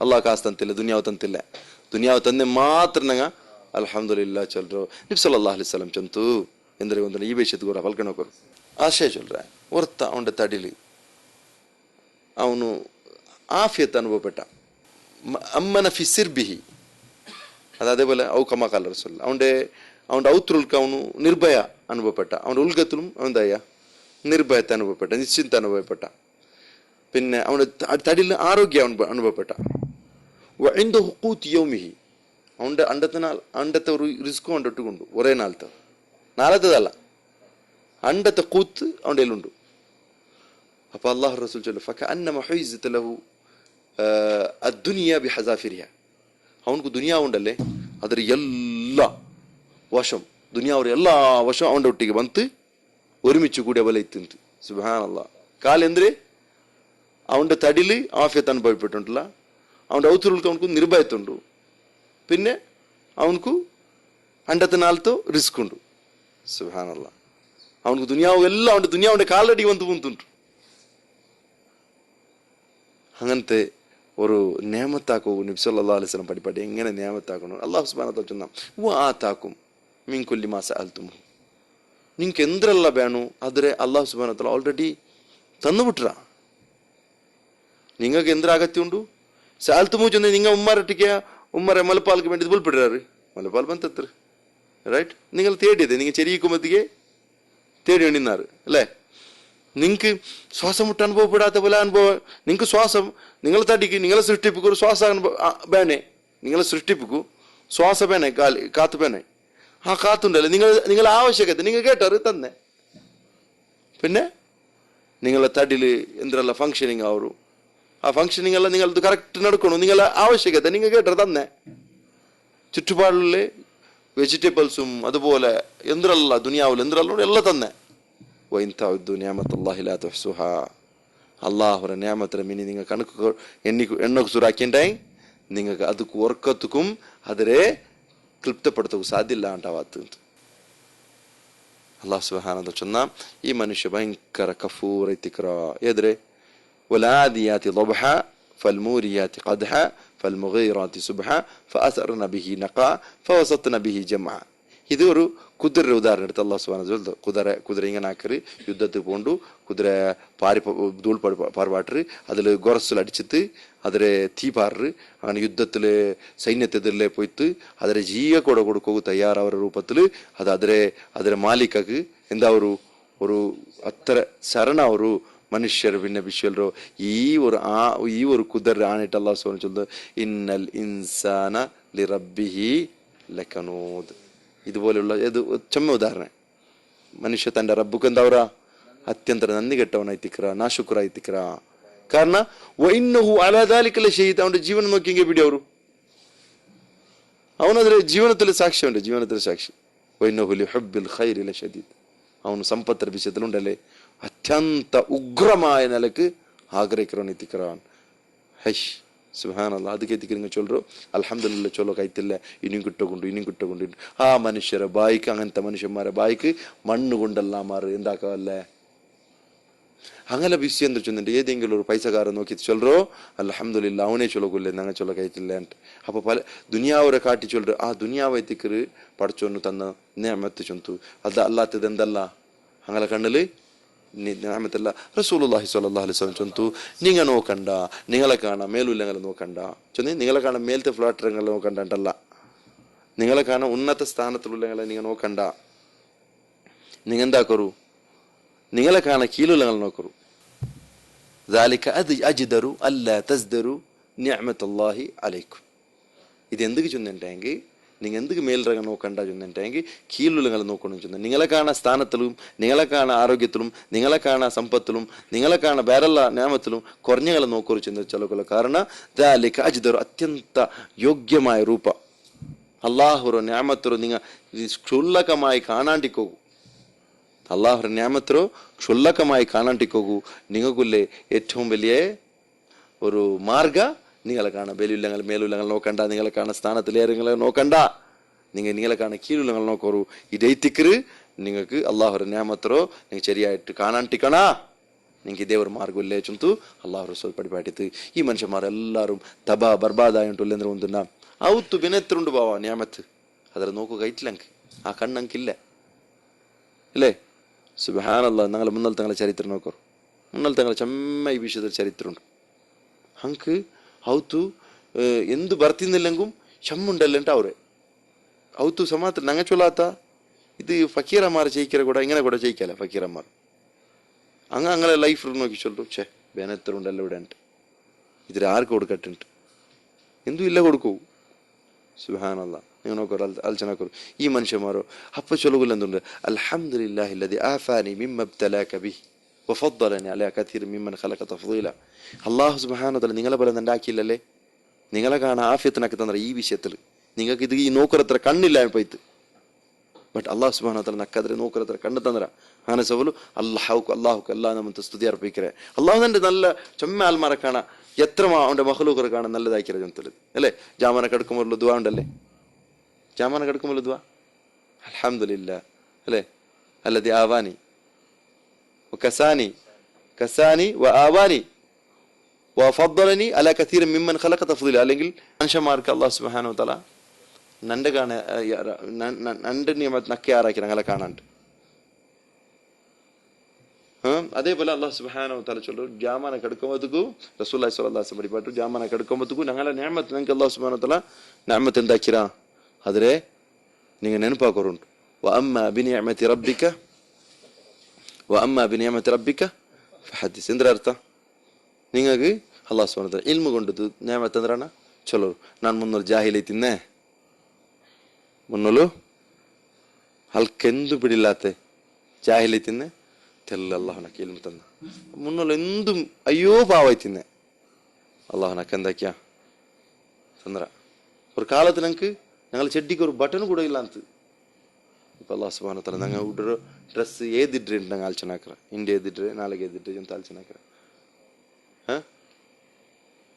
അള്ളാഹ് കാസ് ತಂತಿಲ್ಲ ದುನಿಯಾವ್ ತಂತಿಲ್ಲ ದುನಿಯಾವ್ ತಂದೆ ಮಾತ್ರ ನಂಗೆ ಅಲ್ಹಮ್ದುಲಿಲ್ಲಾ ಚಲ್ರು ನಬಿ ಸಲ್ಲಲ್ಲಾಹು ಅಲೈಹಿ ವಸಲ್ಲಂ ಚಂತು ಎಂದರೆ ಒಂದು ಈ ವಿಷಯದ ಕೂಡ ಫಲ್ಕಣ ಹೋಗೋರು ಆಶಯ ಚೊಲ್ರೆ ಹೊರ್ತ ಅವನ ತಡಿಲಿ ಅವನು ಆಫಿಯತ್ ಅನುಭವപ്പെട്ട ಅಮ್ಮನ ಫಿಸಿರ್ಬಿಹಿ അത് അതേപോലെ ഔക്കമാക്കാല റസൂൽ അവൻ്റെ ഔത്രുൽക്ക് അവന് നിർഭയ അനുഭവപ്പെട്ട അവൻ്റെ ഉൽഗത്തിലും അവന്തായ നിർഭയത്തെ അനുഭവപ്പെട്ട നിശ്ചിന്ത അനുഭവപ്പെട്ട പിന്നെ അവൻ്റെ തടിയിൽ ആരോഗ്യം അനുഭവപ്പെട്ട യൗമിഹി അവൻ്റെ അണ്ടത്തെ ഒരു റിസ്ക് കൊണ്ടിട്ടുകൊണ്ട് ഒരേ നാളത്തതല്ല അണ്ടത്തെ കൂത്ത് അവൻ്റെ കയ്യിലുണ്ട്. അപ്പൊ അള്ളാഹു റസൂൽ ചൊല്ലു ഫകഅന്നമ ഹുയിസത ലഹു അദ്ദുനിയ ബിഹസാഫിരിഹ അവനക്ക് ദുനിയാവുണ്ടല്ലേ ಅದರ ಎಲ್ಲ ವಶം ദുനിയാവുടെ എല്ലാ വശം അവൻ്റെ ഒട്ടിಗೆ ಬಂತು ഒരുമിച്ച് കൂടി അവലെ ഇത്തിന്ത് സുബ്ഹാനല്ലാഹ് കാലെಂದ್ರೆ അവൻ്റെ തടിയിൽ ആഫിയത്ത് അനുഭവപ്പെട്ടിട്ടില്ല അവൻ്റെ ഔത്തുകൾക്ക് അവനക്ക് നിർഭയത്തുണ്ട് പിന്നെ അവനക്ക് അണ്ടത്തെ നാളത്തെ റിസ്ക് ഉണ്ട് സുബ്ഹാനല്ലാഹ് അവനക്ക് ദുനിയാവ് എല്ലാം അവൻ്റെ ദുനിയാവിൻ്റെ കാലടി വന്ന് പൂന്തുണ്ട്. അങ്ങനത്തെ ഒരു നിയമത്താക്കൂ നബി സല്ലല്ലാഹു അലൈഹി വസല്ലം പഠിപ്പാടി എങ്ങനെ നിയമത്താക്കണം അല്ലാഹു സുബ്ഹാനഹു വ തആല ചൊന്നാ വആതാകും മിൻ കുല്ലി മാ സഅൽതുമു നിങ്ങൾക്ക് എന്തെല്ലാം വേണോ അതിരെ അല്ലാഹു സുബ്ഹാനഹു വ തആല ഓൾറെഡി തന്നുവിട്ര നിങ്ങൾക്ക് എന്തൊരു അഗത്യുണ്ടു സഅൽതുമു ചൊന്ന നിങ്ങൾ ഉമ്മറെ മലപ്പാൽക്ക് വേണ്ടി ബുൾപിടാറ് മലപ്പാൽ ബന്ധത്ര റൈറ്റ് നിങ്ങൾ തേടിയത് നിങ്ങൾ ചെറിയിക്കുമ്പോഴത്തേക്ക് തേടി വേണ്ടിന്നാറ് അല്ലേ. നിങ്ങൾക്ക് ശ്വാസം മുട്ട അനുഭവപ്പെടാത്ത പോലെ അനുഭവം നിങ്ങൾക്ക് ശ്വാസം നിങ്ങളെ തടിക്ക് നിങ്ങളെ സൃഷ്ടിപ്പിക്കൂ ഒരു ശ്വാസ വേണേ നിങ്ങളെ സൃഷ്ടിപ്പിക്കൂ ശ്വാസ വേണേ കാത്ത് വേണേ ആ കാത്തുണ്ടല്ലേ നിങ്ങളെ ആവശ്യകത നിങ്ങൾ കേട്ടാറ് തന്നെ പിന്നെ നിങ്ങളെ തടിയിൽ എന്തെല്ലാം ഫങ്ഷനിങ് ആവൂ ആ ഫങ്ഷനിങ് എല്ലാം നിങ്ങളത് കറക്റ്റ് നടക്കണു നിങ്ങളെ ആവശ്യകത നിങ്ങൾ കേട്ടാറ് തന്നെ ചുറ്റുപാടിലെ വെജിറ്റബിൾസും അതുപോലെ എന്തെല്ല ദുനിയാവിൽ എന്തെല്ലാം എല്ലാം തന്നെ അള്ളാഹുര നിയമത്തിനെ മിനി നിങ്ങൾ കണക്ക് എണ്ണക്ക് സുറാക്കിണ്ടായി നിങ്ങൾക്ക് അത് ഓർക്കത്തുക്കും അതിരെ ക്ലിപ്തപ്പെടുത്തക്കും സാധ്യല്ല ഉണ്ടാവാത്ത അള്ളാഹു സുബ്ഹാനഹു ചൊന്ന ഈ മനുഷ്യ ഭയങ്കര കഫൂർ എത്തിക്കറ എതിരെ വലാദിയാതി ളബ്ഹ ഫൽമൂരിയാതി ഖദ്ഹ ഫൽമുഗീറാതി സുബ്ഹ ഫഅസർന ബിഹി നഖ ഫവസത്ന ബിഹി ജംഅ. ഇത് ഒരു കുതിരയുടെ ഉദാഹരണം എടുത്ത് അള്ളാഹു സുബ്ഹാനഹു വ തആല കുതിര ഇങ്ങനെ ആക്കറ് യുദ്ധത്തിൽ പോണ്ടു കുതിര ധൂൾ പാർവാട്ടറ് അതിൽ ഗൊറസിൽ അടിച്ചിട്ട് അതിരെ തീ പാറ് അങ്ങനെ യുദ്ധത്തിൽ സൈന്യത്തെതിരെ പോയിട്ട് അതിരെ ജീവ കൂടെ കൊടുക്കുക തയ്യാറാവರ ರೂಪത്തിൽ അത് അതിരെ മാലിക്കക്ക് എന്താ ഒരു അത്ര ശരണ ഒരു മനുഷ്യർ പിന്നെ വിശ്വലോ ഈ ഒരു കുതിര ആണിട്ട് അള്ളാഹു സുബ്ഹാനഹു ചൊല്ലുന്നത് ഇന്നൽ ഇൻസാന ലിറബ്ബിഹി ലകനൂദ്. ഇതുപോലെയുള്ള ഇത് ചെമ്മ ഉദാഹരണം മനുഷ്യ തൻ്റെ റബ്ബുക്ക് എന്താ പറയുക ಅತ್ಯಂತ ನന്ദി ಕೆಟ್ಟವನಾಯ್ತಿಕ್ರ ನಾಶುಕರಾಯ್ತಿಕ್ರ. ಕಾರಣ ವೈನ್ನಹು ಅಲಾ ದಾಲಿಕಲ ಶಹೀದ್, ಅವನ ಜೀವನ ನೋക്കി ಹಿಂಗೆ ಬಿಡಿ ಅವರು. ಅವನದ್ರ ಜೀವನದಲ್ಲಿ ಸಾಕ್ಷಿ ಉಂಟು, ಜೀವನದಲ್ಲಿ ಸಾಕ್ಷಿ. ವೈನ್ನಹು ಲಿಹುಬ್ಬಿಲ್ ಖೈರಿ ಲಶದೀದ್, ಅವನು ಸಂಪತ್ತರ ವಿಷಯದಲ್ಲುಂಡಲೆ ಅತ್ಯಂತ ಉಗ್ರമായ നിലക്ക് ആഗ്രഹിக்கிறവനെത്തിക്கிறான். ഹൈഷ് സുബ്ഹാനല്ലാഹ്. ಅದಕ್ಕೆ ತಿಂಗೆ ಚೊಲ್ರು ಅಲ್ಹಮ್ದುಲಿല്ലാಹ್ ಚೊಲ್ಲೋಕಾಯ್ತಿಲ್ಲ, ഇനിയും കിട്ടുകൊണ്ട് ആ മനുഷ്യരെ ബായിക്ക്, അങ്ങനത്തെ മനുഷ്യന്മാരെ ബായിക്ക് മണ്ണുകൊണ്ടല്ല മാറ് എന്താക്കല്ലേ അങ്ങനെ വിഷയം എന്ന് ചൊന്നിട്ട് ഏതെങ്കിലും ഒരു പൈസക്കാരൻ നോക്കിയിട്ട് ചൊല്ലോ അൽഹംദുലില്ലാഹ് അവനെ ചൊല്ലകൊല്ലേ ഞങ്ങൾ ചൊല്ലക്കായിട്ടില്ല ಅಂತ. അപ്പോൾ പല ദുനിയാവരെ കാട്ടി ചൊല്ലു ആ ദുനിയാവൈത്തിക്കറ് പടച്ചോന്നു തന്ന നിഅമത്ത് ചൊന്തു അത് അല്ലാത്തതെന്തല്ല അങ്ങനെ കണ്ണില് നിഅമത്തല്ല. റസൂലുള്ളാഹി സ്വല്ലല്ലാഹു അലൈഹി വസല്ലം ചൊന്തു നിങ്ങൾ നോക്കണ്ട, നിങ്ങളെ കാണാൻ മേലുള്ളങ്ങൾ നോക്കണ്ട ചൊന്നി, നിങ്ങളെ കാണാൻ മേലത്തെ ഫ്ലാറ്ററങ്ങൾ നോക്കണ്ട ಅಂತಲ್ಲ, നിങ്ങളെ കാണാൻ ഉന്നത സ്ഥാനത്തിലുള്ളങ്ങളെ നിങ്ങൾ നോക്കണ്ട. നിങ്ങൾ എന്താക്കറു, നിങ്ങളെ കാണാൻ കീഴുള്ളങ്ങൾ നോക്കറു. ذلك أجدر ألا تزدروا نعمة الله عليكم. ഇത് എന്തൊക്കെ ചൊന്നിട്ടെങ്കിൽ നിങ്ങൾ എന്തൊക്കെ മേൽരംഗം നോക്കണ്ട ചൊന്നിട്ടെങ്കിൽ കീഴുള്ളങ്ങൾ നോക്കണം ചൊന്ന. നിങ്ങളെ കാണാൻ സ്ഥാനത്തിലും, നിങ്ങളെ കാണാൻ ആരോഗ്യത്തിലും, നിങ്ങളെ കാണാൻ സമ്പത്തിലും, നിങ്ങളെ കാണാൻ ಬೇರೆಲ್ಲ ನ್ಯಾಮത്തിലും കുറഞ്ഞങ്ങളെ നോക്കರು ചെന്ന് ചൊല്ലക്കൊള്ള. കാരണം ذلك أجدر ಅತ್ಯಂತ ಯೋಗ್ಯമായ ರೂಪ അല്ലാഹുರ ನ್ಯಾಮತರು നിങ്ങൾ ക്ഷുല്ലಕമായി കാണാണ്ടിക്കോಗು. അള്ളാഹുര ന്യാമത്തരോ ക്ഷുല്ലകമായി കാണാണ്ടിക്കോകൂ. നിങ്ങൾക്കുള്ളേ ഏറ്റവും വലിയ ഒരു മാർഗ നിങ്ങളെ കാണാൻ വെളിയുള്ളങ്ങൾ മേലുള്ളങ്ങൾ നോക്കണ്ട, നിങ്ങളെ കാണാൻ സ്ഥാനത്തിലേറങ്ങളെ നോക്കണ്ട, നിങ്ങളെ കാണാൻ കീഴുള്ളങ്ങൾ നോക്കറു. ഇതൈത്തിക്കറ് നിങ്ങൾക്ക് അള്ളാഹുര ന്യാമത്തരോ നിങ്ങൾ ശരിയായിട്ട് കാണാണ്ടിക്കണ, നിങ്ങൾക്ക് ഇതേ ഒരു മാർഗമില്ലേ ചുಂತು അള്ളാഹു റസൂൽ പഠിപ്പാട്ടിത്ത്. ഈ മനുഷ്യന്മാരെല്ലാവരും തബാ ബർബാദായിട്ടുള്ള എന്തൊരു ಒಂದುಂಡ ಅವತ್ತು ಬೆನೆತ್ತರುಂಡು ಬಾವ ನ್ಯಾಮತ್ ಅದರ ನೋಕು ಕೈಟ್ಲಂಕ್ ಆ ಕಣ್ಣಂಕಿಲ್ಲ ഇല്ലേ. സുബ്ഹാനല്ലാഹ്. ഞങ്ങൾ മുന്നൽ തങ്ങളെ ചരിത്രം നോക്കರು, മുന്നൽ തങ്ങളെ ചെമ്മ ഈ വിഷയത്തിൽ ചരിത്രമുണ്ട്. ಹಂಗೆ ಅವತ್ತು ಎಂದು ಬರ್ತಿದ್ದಿಲ್ಲಂಗೂ ಶಮ್ಮುಂಡಲ್ಲಂಟ ಅವ್ರೆ ಅವತ್ತು ಸಮಾತ್ರ ನಂಗೆ ಚೊಲಾತ ಇದು ಫಕೀರಮ್ಮಾರು ಜയിக்கிற ಕೂಡ ഇങ്ങനെ ಕೂಡ ജയിക്കല ഫക്കീറമ്മാർ അങ്ങനെ ലൈഫ് നോക്കി ചൊല്ലു ഛേ ಬೇನೆತ್ತರುಂಡಲ್ಲ ഇവിടെ ഉണ്ട് ഇതിൽ ആർക്ക് കൊടുക്കട്ടുണ്ട് എന്തും ഇല്ല കൊടുക്കൂ. സുബ്ഹാനല്ലാഹ്. ನೀವು ನೋಕೋರು ಆಲೋಚನೆ ಕೊರು ಈ ಮನುಷ್ಯಮಾರು ಅಪ್ಪ ಚೊಲಗುಲ್ಲ ಅಂದುಂಡು ಅಲ್ಹಮ್ದುಲಿಲ್ಲಾಹಿ ಅಲ್ಲದಿ ಆಫಾನಿ ಮಿಮ್ಮ ಇಬ್ತಲಾಕ ಬಿಹಿ ವಫದ್ದಲನಿ ಅಲಾ ಕಥೀರ ಮಿಮ್ಮನ್ ಖಲಕ ತಫ್ದೀಲ. അല്ലാഹു സുബ്ഹാനഹു വതആല നിങ്ങളെ പോലെ ഉണ്ടാക്കിയില്ലല്ലേ, നിങ്ങളെ കാണാൻ ആഫിയത്തിനൊക്കെ തന്ന ഈ വിഷയത്തിൽ നിങ്ങൾക്ക് ഇത് ഈ നോക്കറത്ര കണ്ണില്ല പോയിത്ത്. ಬಟ್ ಅಲ್ಲಾಹ್ ಸುಬ್ಹಾನಹು ವತಆಲ ನಕ್ಕದ್ರೆ ನೋಕರತ್ರ ಕಣ್ಣು ತಂದ್ರ ಆನೆ ಸವಲು അല്ലാഹുക്ക് അല്ലാഹ് നമ്മത്തെ സ്തുതി അർപ്പിക്കരെ. അല്ലാഹുവിന്റെ നല്ല ചെമ്മ ആൽമാരെ കാണാൻ എത്ര അവന്റെ മഖ്ലൂഖറെ കാണാൻ നല്ലതാക്കിയത് ചൊന്തല് അല്ലേ. ജാമാന കടക്കുമ്പോൾ ദുആ ഉണ്ടല്ലേ, ജാമാന കടക്കുമ്പോൾ ദുആ അൽഹംദുലില്ലാഹ് അല്ലേ. അല്ലദി ആവാനി വകസാനി കസാനി വആവാനി വഫദ്ദലനി അലാ കതീര മിമ്മൻ ഖലഖ തഫ്ദീല. അല്ലെങ്കിൽ മനുഷ്യന്മാർക്ക് അല്ലാഹു സുബ്ഹാനഹു വതആല നന്റെ കാണ നന്റെ നിയമത്ത് നക്കെ ആറാക്കി ഞങ്ങളെ കാണാണ്ട്. അതേപോലെ അല്ലാഹു സുബ്ഹാനഹു വതആല ചൊല്ലു ജാമാന കടക്കുമ്പോഴത്തേക്കും റസൂലുള്ളാഹി സ്വല്ലല്ലാഹു അലൈഹി വസല്ലം പഠിപ്പാട്ടു ജാമാന കടക്കുമ്പോഴത്തേക്കും ഞങ്ങളെ നിയമത്ത് ഞങ്ങൾക്ക് അല്ലാഹു സുബ്ഹാനഹു വതആല നിയമത്ത് എന്താക്കിരാ അതിരെ നിങ്ങൾ ನೆನಪಾಕೋರುಂಟು. വഅമ്മാ ബിനിഅമതി റബ്ബിക ഫഹദ്ദിസ്. എന്തിനാ ಅರ್ಥ? നിങ്ങൾക്ക് അല്ലാഹു സുബ്ഹാനഹു വതആല ഇൽമു കൊണ്ടത് നിയമത്ത് എന്താണ് ചൊല്ലു. ನಾನು ಮುನ್ನೂರು ಜಾಹಿಲಿ ತಿನ್ನೆ ಮುನ್ನೂಲು ಹಲ್ಕೆಂದು ಬಿಡಿಲ್ಲಾತೆ ಜಾಹಿಲಿ ತಿನ್ನೆ തെല്ല അള്ളാഹുനക്ക് ഇൽമു തന്ന മുന്നോളം എന്തും അയ്യോ പാവായിത്തിന്നെ അള്ളാഹുനക്ക് എന്താക്കിയാ തന്നറ. ഒരു കാലത്ത് ഞങ്ങൾക്ക് ഞങ്ങൾ ചെടിക്ക് ഒരു ബട്ടൺ കൂടെ ಇಲ್ಲ ಅಂತ. ഇപ്പൊ അല്ലാഹു സുബ്ഹാനഹു വതആല ഞങ്ങൾ ഉടರ ಡ್ರೆಸ್ ಏದಿಡ್ರಿ ಅಂತ ನಂಗೆ ಆಲೋಚನೆ ಹಾಕ್ರ, ಇಂಡಿ ಏದಿಡ್ರಿ ನಾಳೆಗೆ ಏದಿಡ್ರಿ ಅಂತ ಆಲೋಚನೆ ಹಾಕ್ರ.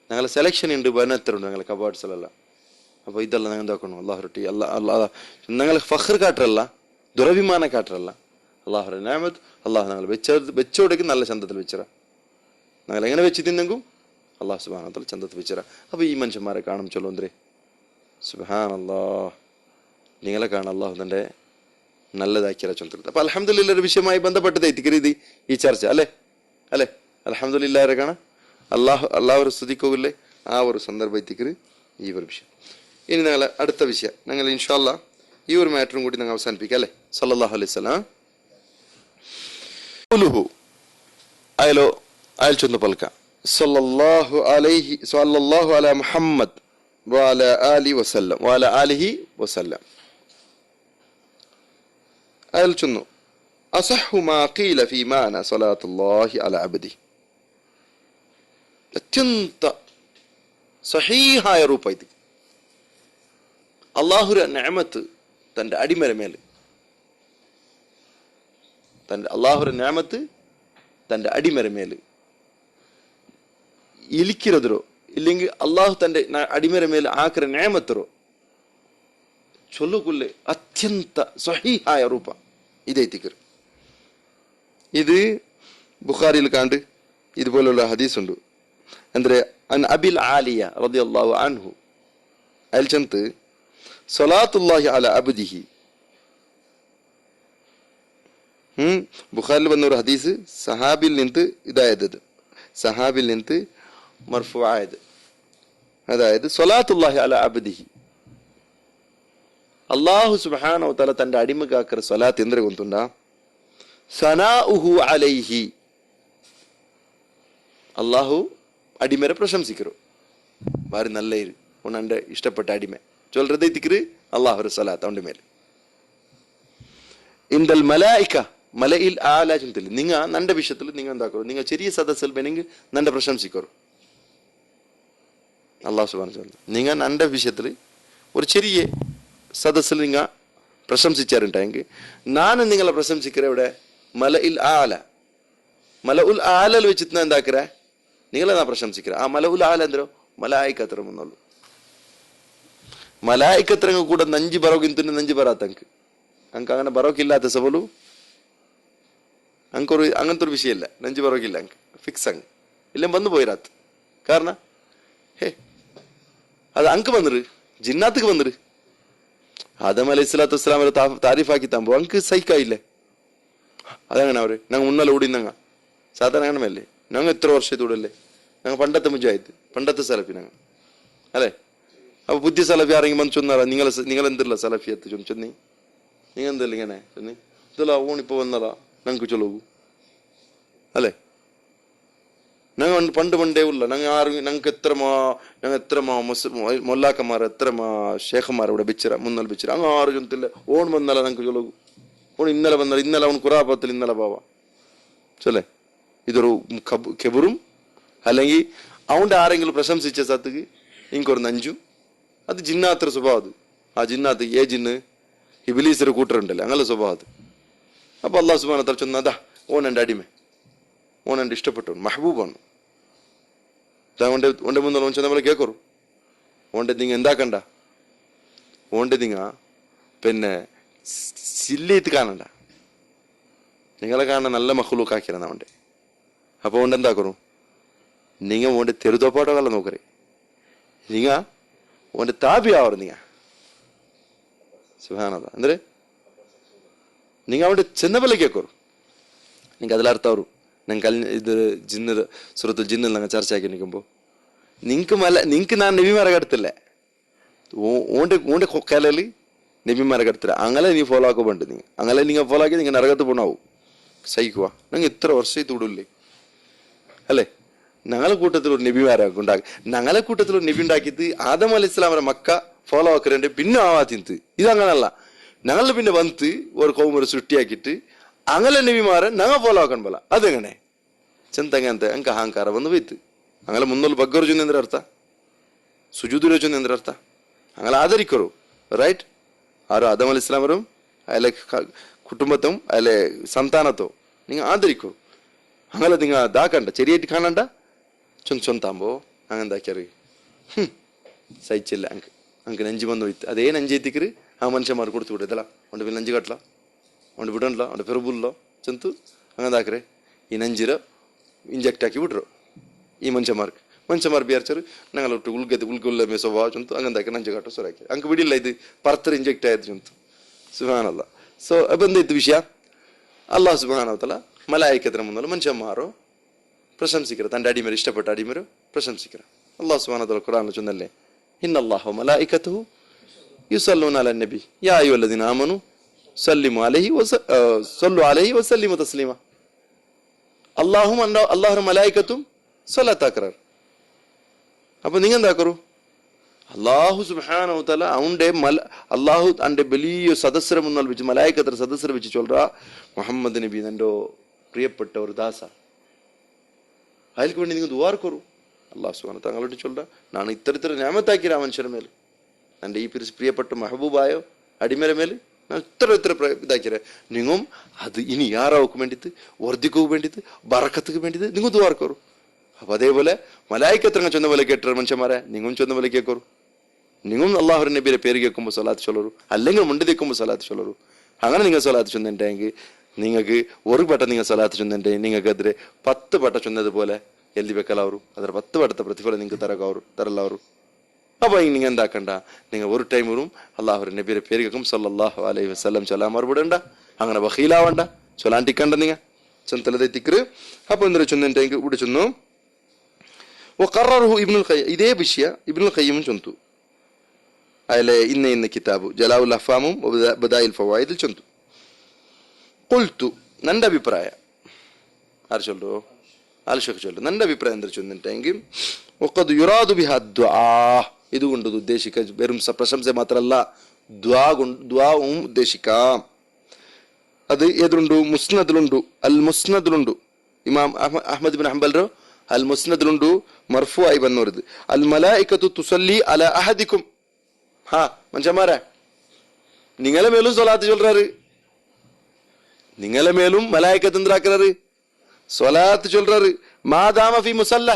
ഞങ്ങളെ സെലക്ഷൻ ഉണ്ട്, ബനത്തറുണ്ട് ഞങ്ങളെ കബാർഡ്സ് അല്ല. അപ്പൊ ഇതെല്ലാം ഞങ്ങൾ എന്താക്കണം അള്ളാഹു റൊട്ടി അല്ലാ ഞങ്ങൾ ഫഖർ കാട്ടറല്ല, ദുരഭിമാന കാട്ടറല്ല. അള്ളാഹുര നിഅമത്ത് അള്ളാഹു ഞങ്ങൾ വെച്ചോടേക്ക് നല്ല ചന്തത്തിൽ വെച്ചറ. ഞങ്ങൾ എങ്ങനെ വെച്ച് തിന്നെങ്കും അള്ളാഹു സുബ്ഹാനഹു വതആല ചന്തത്തിൽ വെച്ചറ. അപ്പൊ ഈ മനുഷ്യന്മാരെ കാണും ചൊല്ലുന്നേ സുബ്ഹാനല്ലാഹ്. നിങ്ങളെ കാണാൻ അള്ളാഹു തന്റെ നല്ലതാക്കിയ ചൊല്ലുന്നത്. അപ്പൊ അൽഹംദുലില്ലാഹ് ഒരു വിഷയമായി ബന്ധപ്പെട്ടത് എത്തിക്കരുത് ഈ ചർച്ച അല്ലേ അല്ലേ. അൽഹംദുലില്ലാഹ് കാണാൻ അള്ളാഹു സ്തുതിക്കോകില്ലേ ആ ഒരു സന്ദർഭം എത്തിക്കരുത് ഈ ഒരു വിഷയം. ഇനി ഞങ്ങൾ അടുത്ത വിഷയം ഞങ്ങൾ ഇൻഷാ അല്ലാഹ് ഈ ഒരു മാറ്ററും കൂടി ഞങ്ങൾ അവസാനിപ്പിക്കാം അല്ലേ. സല്ലല്ലാഹു അലൈഹി വസല്ലം അയലോ അയൽ ചൊന്ന് പൽക്ക സല്ലല്ലാഹു അലാ മുഹമ്മദ് വഅലാ ആലിഹി വസല്ലം വഅലാ ആലിഹി വസല്ലം. അയൽ ചൊന്നു അസഹു മാ ഖീല ഫീ മാന സ്വലാത്തുല്ലാഹി അലാ അബ്ദി. അത്യന്ത സഹീഹായ ರೂಪ ಇದು. അള്ളാഹുര നിഅമത്ത് തന്റെ അടിമര മേൽ, അള്ളാഹുര നിഅമത്ത് തന്റെ അടിമര മേൽ ഇലിക്കിറതರೋ ഇല്ലെങ്കിൽ അള്ളാഹു തന്റെ അടിമര മേൽ ആക്കിற നിഅമത്തರೋ ചൊല്ലുകൊള്ളെ അത്യന്ത സഹീഹായ ರೂಪ ഇതൈത്തിക്കർ. ഇത് ബുഖാരിയിൽ കാണ്ട് ഇതുപോലുള്ള ഹദീസ് ഉണ്ട്. ಅಂದ್ರೆ ಅನ್ ಅಬಿಲ್ ಆಲಿಯ ರದಿಯಲ್ಲಾಹು ಅನ್ಹು ಅಲ್ ಚಂತ സ്വലാത്തുല്ലാഹി അല അബ്ദിഹി. ബുഖാരിൽ വന്ന ഒരു ഹദീസ് സഹാബിൽ നിന്ന് ഇതായത്, സഹാബിൽ നിന്ന് മർഫു ആയത്. അതായത് സ്വലാത്തുല്ലാഹി അല അബ്ദിഹി, അല്ലാഹു സുബ്ഹാനഹു വ തആല തന്റെ അടിമക്കാക്കற സ്വലാത്ത് എന്തിനെ ಗೊತ್ತುಂಟ? സനാഉഹു അലൈഹി, അല്ലാഹു അടിമരെ പ്രശംസിക്കರು. ಬಾರಿ നല്ല ಇರು ಉನ್ನಂಡ ಇಷ್ಟಪಟ್ಟ ಅಡಿಮೆ ಚೊಲ್ರದೆ ತಿಕ್ರಿ ಅಲ್ಲಾಹರ ಸಲಾತ್ ಅವನ ಮೇಲೆ. ಇಂದಲ್ ಮಲಾಯಿಕ മലയിൽ ആല ചുമത്തില്ല. നിങ്ങ നന്റെ വിഷയത്തിൽ നിങ്ങൾ എന്താക്കോ, നിങ്ങൾ ചെറിയ സദസ്സിൽ വേണമെങ്കിൽ നന്റെ പ്രശംസിക്കോ. അല്ലാഹു സുബ്ഹാനഹു വ തആല നിങ്ങൾ നന്റെ വിഷയത്തിൽ ഒരു ചെറിയ സദസ്സിൽ നിങ്ങൾ പ്രശംസിച്ചാറുണ്ടെങ്കിൽ ನಾನು നിങ്ങളെ പ്രശംസിക്കറ ഇവിടെ മലയിൽ ആല. മലഉൽ ആലൽ വെച്ചിട്ട് ഞാൻ എന്താക്കറ, നിങ്ങളെ നാ പ്രശംസിക്കറ. ആ മലഉൽ ആല എന്തോ മലായിക്കത്ര മുന്നുള്ളൂ. മലായിക്കത്രങ്ങ ಕೂಡ ನಂಜಿ ಬರೋಗಿಂತ ನಂಜಿ ಬರಾತಂಕ್ ಅಂಕ അങ്ങനെ ಬರೋಕಿല്ലാത്ത ಸಬಲು ಅಂಕೊರು അങ്ങനത്തെ ഒരു വിഷയമല്ല. നെഞ്ച് പറകില്ല അങ്ക് ഫിക്സ് അങ്ങ് ഇല്ല വന്നു പോയിരാത്ത്. കാരണം ഹേ അത് അങ്ക് വന്നിரு ജിന്നാത്തുക്ക് വന്നിரு. ആദം അലൈഹി സ്വലാത്തു വസ്സലാം അവരെ താരിഫാക്കി താമ്പോ അങ്ക് സഹിക്കായില്ലേ. അതങ്ങനെ അവര് ഞങ്ങൾ മുന്നല്ല ഓടിന്നങ്ങ സാധാരണ അങ്ങനമല്ലേ. ഞങ്ങൾ എത്ര വർഷത്തൂടല്ലേ, ഞങ്ങൾ പണ്ടത്തെ മുജാഹിദ്, പണ്ടത്തെ സലഫി ഞങ്ങൾ അല്ലേ. അപ്പൊ ബുദ്ധി സലഫി ആരെങ്കിലും വന്ന് ചൊന്നാറാ നിങ്ങളെന്തല്ല സലഫിയത്ത് ചൊന്നി നിങ്ങൾ എന്തല്ല ഇങ്ങനെ ചൊന്നി ഇതല്ല ഓണിപ്പോ വന്നതാ ഞങ്ങൾക്ക് ചൊല്ലൂ അല്ലേ. ഞങ്ങൾ പണ്ടേ ഉള്ള ഞങ്ങൾക്ക് എത്ര മൊല്ലാക്കന്മാർ എത്ര ഷേഖന്മാർ ഇവിടെ ബിച്ചിര മുന്നൽ ബിച്ചിര അങ്ങ് ആറ് ചൊന്നില്ല. ഓൺ വന്നല്ല ഞങ്ങൾക്ക് ചൊല്ലൂ. ഓൺ ഇന്നലെ വന്നല്ല, ഇന്നലെ അവൻ കുറാപത്തിൽ ഇന്നലെ ബാവ ചൊല്ലേ. ഇതൊരു കെബറും അല്ലെങ്കിൽ അവന്റെ ആരെങ്കിലും പ്രശംസിച്ച സത്തുക്ക് എനിക്കൊരു നഞ്ചും. അത് ജിന്നാത്ര സ്വഭാവം. അത് ആ ജിന്നാത്ത് ഏ ജിന്ന് ഇബ്ലീസിന്റെ കൂട്ടറുണ്ടല്ലേ അങ്ങനെ സ്വഭാവം അത്. അപ്പൊ അല്ലാഹു സുബ്ഹാനഹു വ തആല ചൊന്നതാ ഓൻ എൻ്റെ അടിമ, ഓൻ എൻ്റെ ഇഷ്ടപ്പെട്ടു മഹബൂബാണ്. ഓന്റെ മുന്നിൽ ഓൻ ചെന്നപോലെ കേൾക്കറു. ഓന്റെ നിങ്ങ എന്താക്കണ്ട, ഓന്റെ നിങ്ങ പിന്നെ സില്ലേത്ത് കാണണ്ട, നിങ്ങളെ കാണാൻ നല്ല മഹ്ലൂക്ക് ആക്കിയാണ് അവന്റെ. അപ്പൊ ഓണ്ട് എന്താക്കറു, നിങ്ങ ഓന്റെ തെരുതോപ്പാട്ടോകല്ല നോക്കറേ, നിങ്ങ ഓന്റെ താപിയാവറ്. നിങ്ങ സുബ്ഹാനല്ലാഹ് ಅಂದ್ರೆ നിങ്ങൾ അവിടെ ചെന്നപോലെ കേൾക്കറു. നിങ്ങൾക്ക് അതിലർത്ഥവරු ನಂಗೆ ಅಲ್ಲಿ ಇದು ಜಿನ್ನದ ಸುರತು ಜಿನ್ನಲ್ಲಿ ನಂಗೆ ಚರ್ಚೆ ಆಗಿ ನಿಂಬೋ ನಿಂക്ക് ನಾನು ನಬಿ ಮರಗಡ್ತಿಲ್ಲ. ಓಂಡೆ ಕಾಲಲ್ಲಿ നബി മരകടത്തില്ല. അങ്ങനെ നീ ഫോളോ ആക്കോ പണ്ട്. നീ അങ്ങനെ നിങ്ങൾ ഫോളോ ആക്കി നിങ്ങൾ നരകത്ത് പോണാവും. സഹിക്കുക. ഞങ്ങൾ എത്ര വർഷമായിട്ട് വിടില്ലേ അല്ലേ. ഞങ്ങളെ കൂട്ടത്തിൽ ഒരു നബിമാരെ ഉണ്ടാക്കി, ഞങ്ങളെ കൂട്ടത്തിൽ ഒരു നബി ഉണ്ടാക്കിയിട്ട് ആദം അലൈഹി സ്വലാമരെ മക്ക ഫോളോ ആക്കറേണ്ട പിന്നെ ആവാ തിന്ത്. ഇതങ്ങനല്ല. ഞങ്ങൾ പിന്നെ വന്ന് ഒരു കൗമരെ സൃഷ്ടിയാക്കിയിട്ട് അങ്ങനെ നബിമാരെ ഞങ്ങൾ ഫോളോ ആക്കാൻ പോല. അതെങ്ങനെ ചെന്തങ്ങനത്തെ ಅಂಕ ಅಹಂಕಾರ ಬಂದು ಹೋಯ್ತು. അങ്ങനെ മുന്നോട്ട് ಬಗ್ಗರು ಜೊತೆ ಅಂದ್ರೆ ಅರ್ಥ, ಸುಜೂದುರ ಜೊತೆ ಅಂದ್ರೆ ಅರ್ಥ. അങ്ങനെ ആദരിക്കറു റൈറ്റ്. ആരോ ആദം അലൈഹി സ്വലാമരും അയാളെ കുടുംബത്തും അയാളെ സന്താനത്തോ നിങ്ങൾ ആദരിക്കറു. അങ്ങനെ നിങ്ങൾ ഇതാക്കണ്ട, ചെറിയായിട്ട് കാണണ്ട. ചൊന്താകുമ്പോ അങ്ങനെ എന്താക്കിയാറ് സഹിച്ചില്ല. അങ്ക് നെഞ്ച് വന്ന് ಹೋಯ್ತು. അതേ നെഞ്ചെത്തിക്കറ് ആ മനുഷ്യന്മാർ കൊടുത്തു വിടും. ഇതല്ല അവൻ്റെ പിന്നെ നെഞ്ച് കട്ടല, അവൻ്റെ ಬಿಡಲ್ಲ, ಅವನ ಪೆರುಬುಲ್ಲೋ ಚಂತು ಹಂಗಂದಾಕ್ರೆ ಈ ನಂಜಿರ ಇಂಜೆಕ್ಟ್ ಹಾಕಿ ಬಿಟ್ರು ಈ ಮನುಷ್ಯಮಾರ್ ಬೇರ್ಚರು ನಂಗಲ್ಲ ಒಟ್ಟು ಉಳ್ಗೊಲ್ಲ ಮೇಸೋವಾ ಚಂತು ಹಂಗಂದಾಕ್ರೆ ನಂಜು ಕಟ್ಟು ಸೊರಾಕಿ ಅಂಕ ಬಿಡಿಲ್ಲ. ಇದು ಪರ್ತರ್ ಇಂಜೆಕ್ಟ್ ಆಯ್ತು ಚಂತು. ಸುಬ್ಹಾನಲ್ಲ. ಸೊ ಬಂದಿತ್ತು ವಿಷಯ. ಅಲ್ಲಾಹ್ ಸುಬ್ಹಾನಹು ವ ತಆಲ ಮಲಾಯಿಕತರ മുന്നിൽ മനുഷ്യന്മാരോ പ്രശംസിക്കറ. തൻ്റെ അടിമര് ഇഷ്ടപ്പെട്ട അടിമര് പ്രശംസിക്കറ. അല്ലാഹു സുബ്ഹാനഹു വ തആല ഖുർആനിൽ ചൊന്നല്ലേ ഇന്നല്ലാഹു വമലായികതുഹു യുസല്ലൂന അലൻ നബി യാ അയ്യുഹല്ലദീന ആമനു സല്ലിമു അലൈഹി സല്ലു അലൈഹി വസല്ലിമു തസ്ലീമ. അല്ലാഹും അല്ലാഹുവിന്റെ മലായികത്തും സ്വലാത്ത് ആക്കറാർ. അപ്പൊ നിങ്ങൾ എന്താക്കറു, അള്ളാഹു സുബ്ഹാനഹു വ തആല അള്ളാഹു അന്റെ വലിയ സദസ്സര മുന്നിൽ വെച്ച് മലായിക്കത്ര സദസ്സര വെച്ച് ചൊല്ലുക, മുഹമ്മദ് നബി എൻ്റെ പ്രിയപ്പെട്ട ഒരു ദാസ, അയാൾക്ക് വേണ്ടി നിങ്ങൾ ദുആ കൊറു. അള്ളാഹു സുബ്ഹാനഹു തങ്ങളോട് ചൊല്ലുക, ഞാൻ ഇത്തരത്തിൽ ഞാമത്താക്കിയ ആ മനുഷ്യരുടെ മേൽ, എൻ്റെ ഈ പ്രിയപ്പെട്ട മെഹബൂബായോ അടിമര മേൽ ഞാൻ ഇത്ര ഇതാക്കിയ നിങ്ങും അത് ഇനി യാറാവുക്ക് വേണ്ടിയിട്ട് വർദ്ധിക്കു വേണ്ടിയിട്ട് ബറക്കത്തുക്ക് വേണ്ടിയിട്ട് നിങ്ങൾ ദുആ കൊറു. അപ്പൊ അതേപോലെ മലായിക്കത്ര ചൊന്ന പോലെ കേട്ട മനുഷ്യന്മാരെ നിങ്ങളും ചൊന്ന പോലെ കേൾക്കോറു. നിങ്ങളും അള്ളാഹു നബിയുടെ പേര് കേൾക്കുമ്പോൾ സ്വലാത്ത് ചൊല്ലറു, അല്ലെങ്കിൽ മുണ്ടി നിൽക്കുമ്പോൾ സ്വലാത്ത് ചൊല്ലറു. അങ്ങനെ നിങ്ങൾ സ്വലാത്ത് ചൊന്നിട്ടുണ്ടെങ്കിൽ നിങ്ങൾക്ക് ഒരു പട്ട നിങ്ങൾ സ്വലാത്ത് ചൊന്നിട്ടുണ്ടെങ്കിൽ നിങ്ങൾക്ക് അതിൽ 10 പട്ട ചൊന്നതുപോലെ എഴുതി വെക്കലാവൂ. അതിൽ 10 പട്ടത്തെ പ്രതിഫലം നിങ്ങൾക്ക് തരല്ലാവൂ. അപ്പൊ നിങ്ങൾ എന്താക്കണ്ട, നിങ്ങൾ ഒരു ടൈം വരും അള്ളാഹു നബിയുടെ പേര് കേൾക്കും സല്ലല്ലാഹു അലൈഹി വസല്ലം ചൊല്ലാൻ മറുപടിണ്ട. അങ്ങനെ വഹീലാവണ്ട, ചൊല്ലാണ്ടിക്കണ്ട നിങ്ങൾ ചൊന്തലതെ തിക്കറ്. അപ്പൊ എന്തൊരു ചൊന്നിട്ടുണ്ടെങ്കിൽ ഇവിടെ ചൊന്നു وقرره ابن القيم. ഇതേ വിഷയ ഇബ്നുൽ ഖയ്യിമും ചൊന്തു. അയലെ ഇന്ന കിതാബ് ജലാഉൽ അഫ്ഹാമും ബദായിൽ ഫവായിദിൽ ചൊന്തു. ഖുൽതു ನನ್ನ ಅಭಿಪ್ರಾಯ ಆರು ಚೊಲ್ರು ಆಲ್ಶಕ್ ಚೊಲ್ರು ನನ್ನ ಅಭಿಪ್ರಾಯ ಅಂದ್ರೆ ಚೊಂದಿಟ್ಟೆಂಗಿ ಒಕ್ಕದು ಯುರಾದು ಬಿಹಾ ದುಆ. ഇതുകൊണ്ട് ഉദ്ദേശിക്ക വെറും പ്രശംസ മാത്രമല്ല, ദ്വാവും ഉദ്ദേശിക്കാം. അത് ഏതുണ്ട്? മുസ്നദിലുണ്ട്, അൽ മുസ്നദിലുണ്ട്. ഇമാം അഹ്മദ് ബിൻ ഹംബൽറോ അൽ മുസ്നദിലുണ്ട് മർഫു ആയി വന്നോരുത്. അൽ മലായികത്തു തുസല്ലി അല അഹദിക്കും. മനുഷ്യന്മാരെ, നിങ്ങളെ മേലും സ്വലാത്ത് ചൊല്ലുறாரு, നിങ്ങളെ മേലും മലായികത്ത് എന്തിനാക്കുന്നത്? സ്വലാത്ത് ചൊല്ലുறாரு. മാദാമ ഫി മുസല്ല,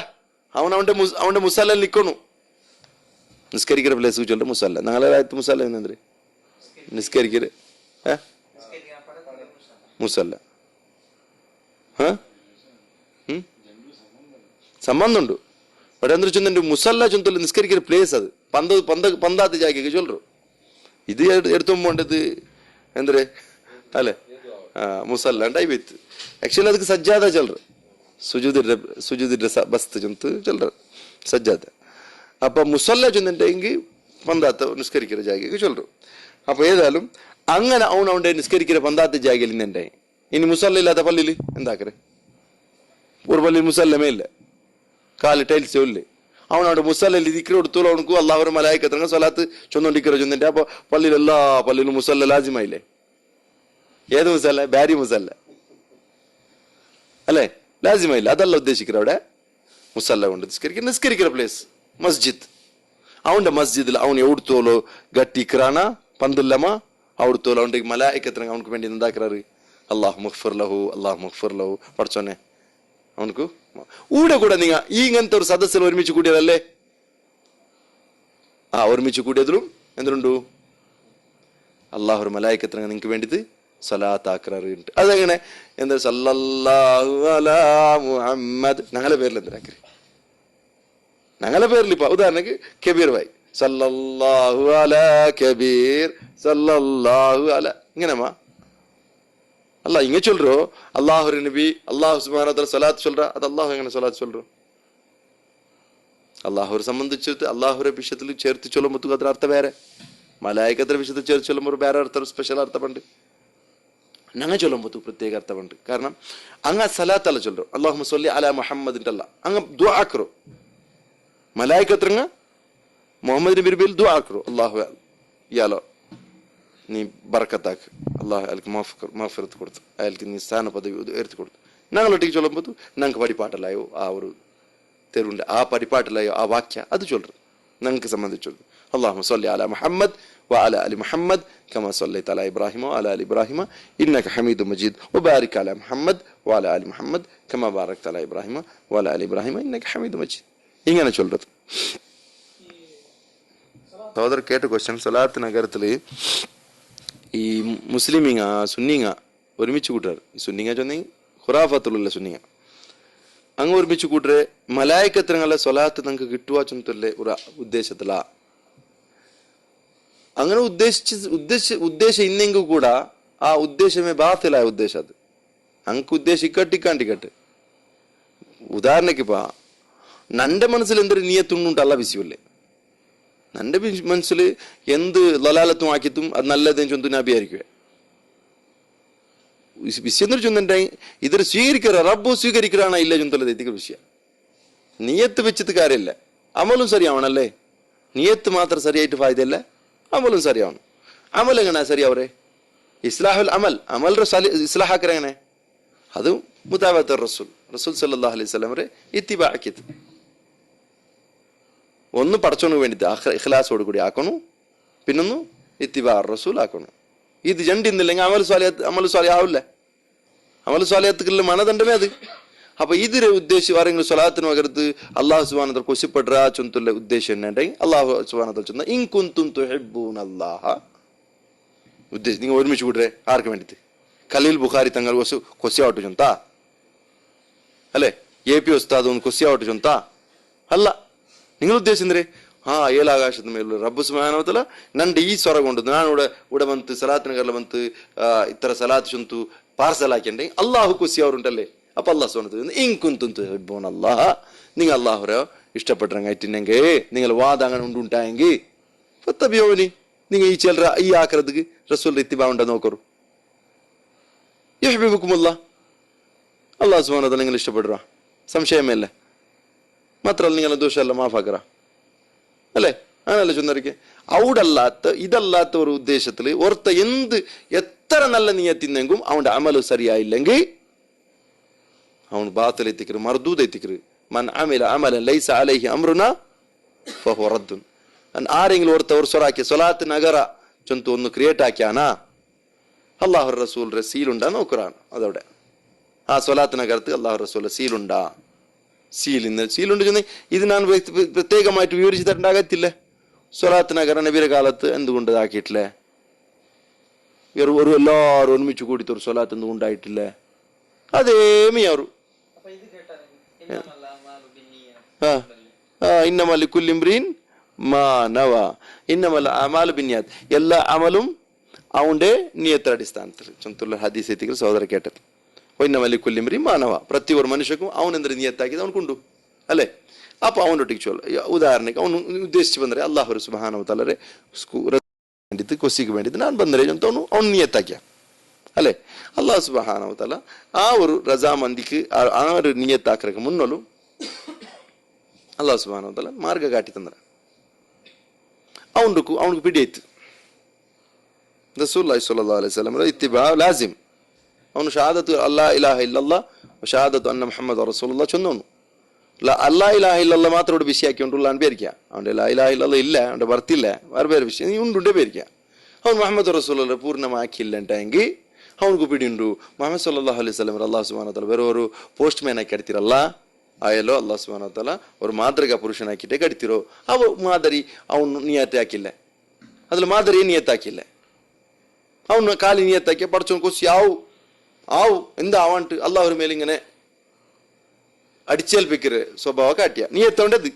അവന്റെ മുസല്ല നിൽക്കണു. നിസ്കരിக்கிற പ്ലേസ് ചൊല്ലുற മുസല്ല. നാളെ ആയത്ത് മുസല്ല എന്നന്ത്രേ നിസ്കരിக்கிற മുസല്ല ಸಂಬಂಧ ಬಟ್ ಅಂದ್ರೆ ಚೊಂದು ಮುಸಲ್ಲ ಚೊಂತಲ್ಲಿ ನಿಸ್ಕರಿக்கிற ಪ್ಲೇಸ್ ಅದು ಪಂದಾತ ಜಾಗಕ್ಕೆ ಚೊಲ್ರು. ಇದು ಎಡ್ತೊಂಬೊಂಡದು ಅಂದ್ರೆ ಅಲ್ಲೇ ಮುಸಲ್ಲ ಅಂಟಾಯ್ತು. ಆಕ್ಚುಲಿ ಅದಕ್ಕೆ ಸಜ್ಜಾದ ಚೊಲ್ರು, സുജൂദിന്റെ ബസ്ത് ചൊന്ത് ചൊല്ലറ സജ്ജാദ. അപ്പൊ മുസല്ല ചൊന്നിട്ടെങ്കിൽ പന്താത്ത നിസ്കരിக்கிற ജാഗയ്ക്ക് ചൊല്ലു. അപ്പൊ ഏതായാലും അങ്ങനെ അവന്റെ നിസ്കരിக்கிற പന്താത്ത ജാഗയിൽ നിന്നുണ്ടായി. ഇനി മുസല്ല ഇല്ലാത്ത പള്ളിയിൽ എന്താക്കറേ? ഒരു പള്ളിയിൽ മുസല്ലമേ ഇല്ല, കാല് ടൈൽസേ ഇല്ലേ. അവനവിടെ മുസല്ലയിൽ ഇരിക്കുന്ന കൊടുത്തോളം അവനക്ക് അള്ളാഹുവിന്റെ മലായിക്കത്ത് സ്വലാത്ത് ചൊന്നോണ്ടിരിക്കുന്ന ചൊന്നിട്ട്. അപ്പൊ പള്ളിയിൽ എല്ലാ പള്ളിയിലും മുസല്ല ലാജിമായില്ലേ? ഏത് മുസല്ല? ബാരി മുസല്ല അല്ലേ? ലാസിമായില്ല. അതല്ല ഉദ്ദേശിക്കുന്നത് അവിടെ. മുസല്ല കൊണ്ട് നിസ്കരിக்கிற പ്ലേസ് മസ്ജിദ്. അവന്റെ മസ്ജിദിൽ അവൻ എവിടുത്തോലോ ഗട്ടിക്கிறானா പന്തില്ലമ അവിടുത്തോലോ അവന്റെ മലായിക്കത്തിന് അവനക്ക് വേണ്ടി എന്താക്കാറ്? അള്ളാഹു മഗ്ഫിർ ലഹു, അള്ളാഹു മഗ്ഫിർ ലഹു പഠിച്ചോനെ. അവനക്ക് ഊടെ കൂടെ നിങ്ങൾ ഈ ഇങ്ങനത്തെ ഒരു സദസ്സിൽ ഒരുമിച്ച് കൂടിയതല്ലേ? ഒരുമിച്ച് കൂടിയതിലും എന്തുണ്ടു? അള്ളാഹു മലായിക്കത്തിന് നിങ്ങൾക്ക് വേണ്ടിയിട്ട് സ്വലാത്ത് ആക്കാറുണ്ട്. അതെങ്ങനെ? എന്താ? സല്ലല്ലാഹു അലാ മുഹമ്മദ്. ഞങ്ങളെ പേരിൽ എന്തിനാക്കറി? ഞങ്ങളെ പേരിൽ ഇപ്പൊ ഉദാഹരണക്ക് കബീർ ഭായി സല്ലല്ലാഹു അലാ കബീർ സല്ലല്ലാഹു അല ഇങ്ങനെമാ അല്ല ഇങ്ങ ചൊല്ലോ. അള്ളാഹു നബി അള്ളാഹു സുബ്ഹാനഹു വ തആല സ്വലാത്ത് ചൊല്ലുற. അത് അള്ളാഹു എങ്ങനെ സ്വലാത്ത് ചൊല്ലോ? അള്ളാഹുരെ സംബന്ധിച്ചിട്ട് അള്ളാഹുരെ വിഷയത്തിൽ ചേർത്ത് ചൊല്ലുമ്പോൾ അതിന് അർത്ഥം വേറെ, മലായികത്തിന്റെ വിഷയത്തിൽ ചേർത്ത് ചൊല്ലുമ്പോൾ വേറെ അർത്ഥം, സ്പെഷ്യൽ അർത്ഥമുണ്ട്. ഞങ്ങൾ ചൊല്ലുമ്പോൾ പ്രത്യേക അർത്ഥമുണ്ട്. കാരണം അങ്ങ് സലാത്തല്ല ചൊല്ലോ. അല്ലാഹുമ്മ സ്വല്ലി അലാ മുഹമ്മദിന്റെ അല്ല അങ്ങ് ദുആ കറോ. മലായികത്രങ്ങ മുഹമ്മദ് നബി പേരിൽ ദുആ കറോ. അല്ലാഹു ഇയാളോ നീ ബർക്കത്താക്ക്, അള്ളാഹു അയാൾക്ക് മാഫിറത്ത് കൊടുത്തു, അയാൾക്ക് നീ സ്ഥാന പദവി ഉയർത്തി കൊടുത്തു. ഞങ്ങളൊട്ടിക്ക് ചൊല്ലുമ്പോൾ ഞങ്ങൾക്ക് പരിപാട്ടല്ലായോ ആ ഒരു തെരുവുണ്ട്, ആ പരിപാട്ടല്ലായോ ആ വാക്യ അത് ചൊല്ലു. ഞങ്ങൾക്ക് സംബന്ധിച്ചുള്ളൂ. അല്ലാഹുമ്മ സ്വല്ലി അലാ മുഹമ്മദ് وعلى آل محمد كما صليت على إبراهيم وعلى آل إبراهيم إنك حميد مجيد وبارك على محمد وعلى آل محمد كما باركت على إبراهيم وعلى آل إبراهيم إنك حميد مجيد. ഇങ്ങനെ ചൊല്ലത്. സഹോദരർ കേട്ട ക്വസ്റ്റ്യൻ. സ്വലാത്ത് നഗരത്തിൽ ഈ മുസ്ലിമിങ്ങ സുന്നിങ്ങ ഒരുമിച്ച് കൂട്ടുകാർ. ഈ സുന്നിങ്ങ ചൊന്നി ഖുറാഫത്തുള്ള സുന്നിങ്ങ അങ്ങ് ഒരുമിച്ച് കൂട്ടരെ മലായിക്കത്രങ്ങളെ സ്വലാത്ത് നിങ്ങൾക്ക് കിട്ടുക ചൊന്നല്ലേ ഒരു ഉദ്ദേശത്തിലാ. അങ്ങനെ ഉദ്ദേശം ഇന്നെങ്കിൽ കൂടെ ആ ഉദ്ദേശമേ ബാത്തിലായ ഉദ്ദേശം. അത് അങ്ങക്ക് ഉദ്ദേശം ഇക്കട്ടിക്കാണ്ടിക്കട്ട്. ഉദാഹരണക്കിപ്പ നന്റെ മനസ്സിൽ എന്തൊരു നീയത്തുണ്ടുണ്ടല്ല വിശ്വല്ലേ. നന്റെ മനസ്സിൽ എന്ത് ലലാലത്തും ആക്കിത്തും അത് നല്ലതെന്ന് ചൊന്തു നബിയായിരിക്കുവേ. വിശ്വം ചൊന്നെ ഇതൊരു സ്വീകരിക്കാറ റബ്ബു സ്വീകരിക്കാറാണോ ഇല്ല ചൊന്തല്ലത് എത്തിക്കുന്ന വിഷയം. നീയത്ത് വെച്ചിട്ട് കാര്യമില്ല, അമലും ശരിയാവണല്ലേ. നിയത്ത് മാത്രം ശരിയായിട്ട് ഫായതല്ല, അമലും ശരിയാവണം. അമൽ എങ്ങനെ ശരിയാവരെ? ഇസ്ലാഹുൽ അമൽ ഇസ്ലാഹ് ആക്കര എങ്ങനെ? അത് മുതാബത്ത് റസൂൽ സല്ലല്ലാഹു അലൈഹി വസല്ലമരെ ഇത്തിബാ ആക്കിയത്. ഒന്ന് പടച്ചോന് വേണ്ടിയിട്ട് ഇഖ്ലാസോട് കൂടി ആക്കണു, പിന്നൊന്ന് ഇത്തിബാ റസൂൽ ആക്കണു. ഇത് രണ്ടിന്നില്ലെങ്കിൽ അമൽ സ്വാലിഹ് ആവില്ല. അമൽ സ്വാലിഹത്തുക്കുള്ള മനദണ്ഡമേ അത്. അപ്പൊ ഇതിരെ ഉദ്ദേശിച്ച് ആരെങ്കിലും സ്വലാത്തിന് പകരത്ത് അള്ളാഹു സുബ്ഹാനഹു വ തആല കൊസിപ്പെടാ ചൊന്തുള്ള ഉദ്ദേശം ഉണ്ടെങ്കിൽ അള്ളാഹു സുബ്ഹാനഹു വ തആല ചൊന്ന ഇൻ കുൻതും തുഹിബ്ബൂനല്ലാഹ, ഉദ്ദേശം നിങ്ങൾ ഒരുമിച്ച് കൂട്ടരെ ആർക്ക് വേണ്ടിയിട്ട്? ഖലീൽ ബുഖാരി തങ്ങൾ കൊസിയാവട്ട് ചൊന്താ അല്ലെ? AP ഉസ്താദ് ഒന്ന് കൊസിയാവട്ട് ചൊന്താ അല്ല. നിങ്ങൾ ഉദ്ദേശിച്ചേ ഏലാകാശത്തിന് മേലുള്ള റബ്ബ് സുബ്ഹാനഹു വ തആല നണ്ട് ഈ സ്വര കൊണ്ട് ഞാനിവിടെ ಬಂತು സലാത്തിന് കറല ಬಂತು ഇത്ര സലാത്ത് ചൊന്തു പാർസലാക്കിണ്ടേ അള്ളാഹു കൊസിയാവറുണ്ടല്ലേ. അപ്പൊ അള്ളാഹു സുബ്ഹാനഹു വ തആല ഇൻ കുൻതും തുഹിബ്ബൂനല്ലാഹ, നിങ്ങൾ അള്ളാഹുരെ ഇഷ്ടപ്പെട്ടെങ്കിൽ നിങ്ങൾ വാദ അങ്ങനെ ഉണ്ടായെങ്കിൽ ഫത്തബിഊനി, നിങ്ങൾ ഈ ചിലർ ഈ ആക്രതക്ക് റസൂൽ ഇത്തിബാ ഉണ്ടെന്ന് നോക്കൂ. യുഹ്ബിബുക്കുമുല്ലാഹ്, അള്ളാഹു സുബ്ഹാനഹു വ തആല നിങ്ങൾ ഇഷ്ടപ്പെടുക സംശയമല്ല. മാത്രമല്ല നിങ്ങളെ ദോഷമല്ല മാഫാക്കറ അല്ലെ? അങ്ങനല്ല ചൊന്നറിക്ക്. ഔടല്ലാത്ത ഇതല്ലാത്ത ഒരു ഉദ്ദേശത്തില് ഓർത്ത എത്ര നല്ല നീയത്തിന്നെങ്കും അവന്റെ അമല് ശരിയായില്ലെങ്കിൽ അവൻ ബാത്തിൽ എത്തിക്കരു, മർദൂദ് എത്തിക്കരു. മൻ അമില അമലൻ ലൈസ അലൈഹി അംറുനാ ഫഹുവ റദ്ദുൻ. ആരെങ്കിലും ഓർത്തവർ സ്വറാക്കിയ സ്വലാത്ത് നഗര ചൊന്തു ഒന്ന് ക്രിയേറ്റ് ആക്കിയാനാ അള്ളാഹു റസൂലിന്റെ സീലുണ്ടാ നോക്കുറാണ്. അതവിടെ ആ സ്വലാത്ത് നഗരത്ത് അള്ളാഹു റസൂലിന്റെ സീലുണ്ടാ? സീലുണ്ട് ചെന്ന് ഇത് ഞാൻ പ്രത്യേകമായിട്ട് വിവരിച്ചു തരണ്ടാകത്തില്ല. സ്വലാത്ത് നഗര നബിയുടെ കാലത്ത് എന്തുകൊണ്ട് ഇതാക്കിയിട്ടില്ലേ? ഒരു എല്ലാവരും ഒരുമിച്ച് കൂടിയിട്ട് ഒരു സ്വലാത്ത് എന്തുകൊണ്ടായിട്ടില്ലേ? അതേമിയാറു ഇന്നമൽ ലിക്കുല്ലി ഇംറിൻ മാ നവ ഇന്നമൽ അമാലു ബിന്നിയാത്ത്. എല്ലാ അമലും അവന്റെ നിയത്തിന്റെ അടിസ്ഥാനത്തിൽ ചൊന്തുള്ള ഹദീസ് എത്തിക്കൽ സഹോദര കേട്ടത്. ഇന്നമൽ ലിക്കുല്ലി ഇംറിൻ മാ നവ, പ്രതി ഒരു മനുഷ്യക്കും അവൻ എന്തൊരു നിയത്താക്കിയത് അവൻ കൊണ്ടു അല്ലെ? അപ്പൊ അവനൊട്ടിക്ക് ചൊല്ല. ഉദാഹരണക്ക് അവൻ ഉദ്ദേശിച്ച് ಬಂದರೆ അല്ലാഹു സുബ്ഹാനഹു വ തആല വേണ്ടിയിട്ട് കൊസിക്ക് വേണ്ടിയിട്ട് ഞാൻ ಬಂದರೆ ചൊന്തവನು അവൻ നിയത്താക്കിയ അല്ലെ? അള്ളാഹു സുബ്ഹാനഹു വ തആല ആ ഒരു റസാമന്ദിക്ക് ആ ഒരു നിയത്താക്കറക്ക് മുന്നോലും അള്ളാഹു സുബ്ഹാനഹു വ തആല മാർഗ കാട്ടി തന്നರ. ಅವನಿಗೆ ಬಿಡಿಯಿತು. ರಸೂಲುಲ್ಲಾಹಿ ಸ್ವಲ್ಲಲ್ಲಾಹು ಅಲೈಹಿ ವಸಲ್ಲಂ ಇತ್ತಿಬಾ ಲಾಜಿಮ್. ಅವನು ಶಹಾದತು ಅಲ್ಲಾ ಇಲಾಹ ಇಲ್ಲಲ್ಲಾಹ್ ಶಹಾದತು ಅನ್ನ ಮುಹಮ್ಮದ್ ರಸೂಲುಲ್ಲಾಹ್ ചൊന്നവನು. അല്ലാ ഇലാഹ ഇല്ലല്ലാഹ് മാത്രം ഇവിടെ വിഷയാക്കിക്കൊണ്ടുള്ള പേരിക്കുക. അവന്റെ ലാ ഇലാഹ ഇല്ലല്ലാഹ് ഇല്ല, അവന്റെ ഭർത്തില്ല, വേറെ പേര് വിഷയം നീ ഉണ്ടുണ്ടേ പേരിക്കുക. അവൻ മുഹമ്മദ് റസൂലുള്ളാഹി പൂർണ്ണമാക്കിയില്ലെങ്കിൽ ಅವನಿಗೂ ಬಿಡಿಂಡು മുഹമ്മദ് സല്ലല്ലാഹു അലൈഹി വസല്ലം അല്ലാഹു സുബ്ഹാനഹു വ തആല ಬೇರೆ ഒരു പോസ്റ്റ്മാൻ ആക്കി കടത്തിരല്ല ಆಯಲ್ಲೋ ಅಲ್ಲಾಹ್ ಸುಬ್ಹಾನಹು ವ ತಆಲ ഒരു മാതൃക പുരുഷനാക്കിട്ടേ കടത്തിರೋ. അവ മാതിരി ಅವನು ನಿಯತ್ ಹಾಕಿಲ್ಲ, ಅದ್ರ ಮಾದರಿ ನಿಯತ್ ಹಾಕಿಲ್ಲ. ಅವನು ಖಾಲಿ ನಿಯತ್ ಹಾಕಿ ಪಡ್ಚೋನ್ ಕೊಸಿ ആവും എന്താ ആവാണ്ട് അള്ളാഹുവിന്റെ മേലെ ഇങ്ങനെ അടിച്ചേൽപ്പിക്കരു സ്വഭാവ കാട്ടിയ നീയത്തോണ്ടത്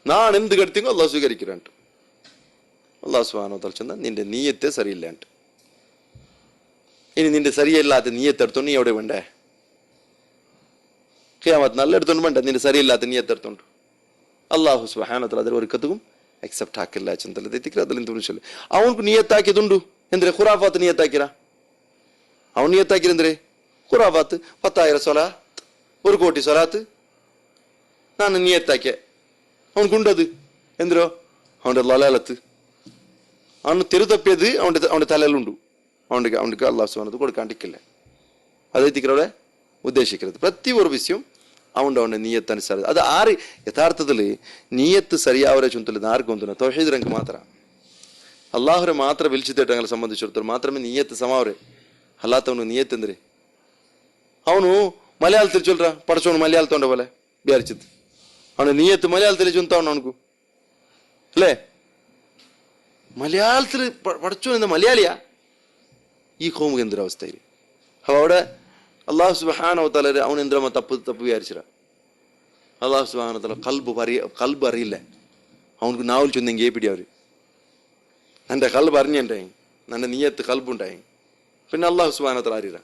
നാൻ എന്ത് കടത്തിങ്ങോ അള്ളാഹു സ്വീകരിക്കുന്നുണ്ട്. അള്ളാഹു സുബ്ഹാനഹു വ തആല ചെന്ന നിന്റെ നീയത്തെ സരിയില്ലാണ്ട്. ഇനി നിന്റെ സരിയില്ലാത്ത നീയത്തെടുത്തോണ്ട് നീ എവിടെ വേണ്ടേ? ഖിയാമത്ത് നല്ല എടുത്തോണ്ട് വേണ്ട നിന്റെ സരിയില്ലാത്ത നീയത്തെടുത്തോണ്ട്. അള്ളാഹു സുബ്ഹാനഹു വ തആല അതിൽ ഒരു കത്തും അക്സെപ്റ്റ് ആക്കില്ല ചിന്തല തെറ്റിക്കര അതിൽ തോന്നിച്ചല്ലേ. അവനക്ക് നീയത്താക്കിയതുണ്ട് എന്തിരെ? ഖുറാഫാത്ത് നീയത്താക്കിര. അവൻ നീയത്താക്കിരെന്തേ? ഖുറാഫാത്ത് 10,000 സ്വലാത്ത്, 1 കോടി സ്വലാത്ത് ನಾನು ನೀಯತ್ತಾಕೆ. ಅವನಿಗುಂಡದು ಎಂದ್ರೋ ಅವನ ಲಲಾಲത്ത് ಅವನು ತೆರುತಪ್ಪಿയത് അവന്റെ തലയിലുണ്ട്. അവന്റെ അല്ലാഹു സുബ്ഹാനഹു കൊടുക്കാണ്ടിക്കില്ല. അതെത്തിക്കവിടെ ഉദ്ദേശിക്കരുത്. പ്രതി ഒരു വിഷയം അവന്റെ നീയത്ത് അനുസരിച്ച് അത് ആര് യഥാർത്ഥത്തില് നീയത്ത് സരിയാവരെ ചുന്തല് ആർക്കും ഒന്നും തൗഹീദ് രംഗ് മാത്ര അള്ളാഹുരെ മാത്ര വിളിച്ചിട്ടങ്ങളെ സംബന്ധിച്ചിടത്തോളം മാത്രമേ നീയത്ത് സമാവരെ. അല്ലാത്തവನು നീയത്ത് എന്തിരെ? ಅವನು മലയാളത്തിൽ ചൊല്ലറ പഠിച്ചോನು മലയാളത്തോണ്ട പോലെ വിചാരിച്ചത് അവന് നീയത്ത് മലയാളത്തിൽ ചൊന്തവണ് അവനക്ക് അല്ലേ? മലയാളത്തിൽ പഠിച്ചോ എന്ന മലയാളിയാ ഈ കോമുക എന്തൊരവസ്ഥയിൽ. അപ്പൊ അവിടെ അള്ളാഹു സുബ്ഹാനഹു വ തആല അവൻ എന്തിനാ തപ്പ് വിചാരിച്ചിര? അള്ളാഹു സുബ്ഹാനഹു വ തആല കൽബ് അറിയില്ല. അവനക്ക് നാവിൽ ചൊന്നെങ്കിൽ ഏപ്പിടി അവര് എൻ്റെ കൽബ് അറിഞ്ഞുണ്ടായി, എൻ്റെ നീയത്ത് കൽബുണ്ടായി. പിന്നെ അള്ളാഹു സുബ്ഹാനഹു വ തആല അറിയില്ല.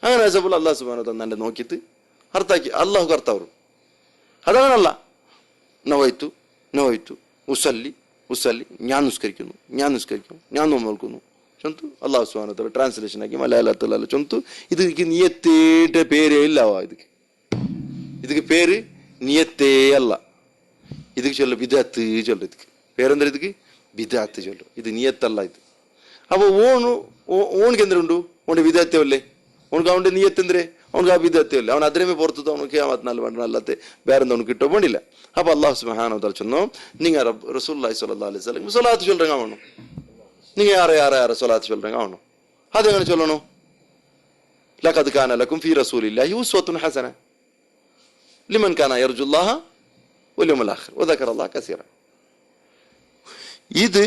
അങ്ങനെ വെച്ചപ്പോൾ അള്ളാഹു സുബ്ഹാനഹു വ തആല എൻ്റെ നോക്കിയിട്ട് അർത്ഥാക്കി അള്ളാഹു അർത്ഥാവരും. അതങ്ങനല്ല. നവൈത്തു ഉസല്ലി ഞാൻ നിസ്കരിക്കുന്നു, ഞാൻ നോമ്പെടുക്കുന്നു ചൊന്തു അള്ളാഹു സുബ്ഹാനഹു വ തആല ട്രാൻസ്ലേഷൻ ആക്കി മലയാളത്തിലല്ല ചൊന്തു. ഇതിക്ക് നിയത്തേറ്റ പേരേ ഇല്ലാവാ. ഇതിക്ക് പേര് നിയത്തേ അല്ല. ഇതിക്ക് ചൊല്ല വിദഅത്ത് ചൊല്ല. ഇതിക്ക് വേറെന്തൊരു വിദാത്ത് ചൊല്ലു. ഇത് നിയത്തല്ല ഇത്. അപ്പോൾ ഓണിക്ക് എന്തിനുണ്ടു? ഓൻ്റെ വിദാത്യമല്ലേ, ഓനക്ക് അവൻ്റെ നിയത്തെന്തരേ, അവനക്ക് ആ വിദാത്യമല്ലേ, അവൻ അതിരമേ പുറത്തു അവനക്ക് നല്ല വേണ്ട അല്ലാത്ത വേറെന്താ അവനക്ക് കിട്ടോ വേണ്ടില്ല. അപ്പോൾ അല്ലാഹു സുബ്ഹാനഹു വ തആല ചൊന്നു, നിങ്ങൾ റസൂലുള്ളാഹി സ്വല്ലല്ലാഹു അലൈഹി വസല്ലം സ്വലാത്ത് ചൊല്ലുക വേണം. നിങ്ങൾ ആരെ സ്വലാത്ത് ചൊല്ലുക വേണം. അതെങ്ങനെ ചൊല്ലണോ? ലഖദ് കാന ലക്കും ഫീ റസൂലില്ലാഹി ഉസ്വത്തുൻ ഹസന ലിമൻ കാന യർജുല്ലാഹ വൽ യൗമൽ ആഖിർ വദക്കറല്ലാഹ കസീറ. ഇത്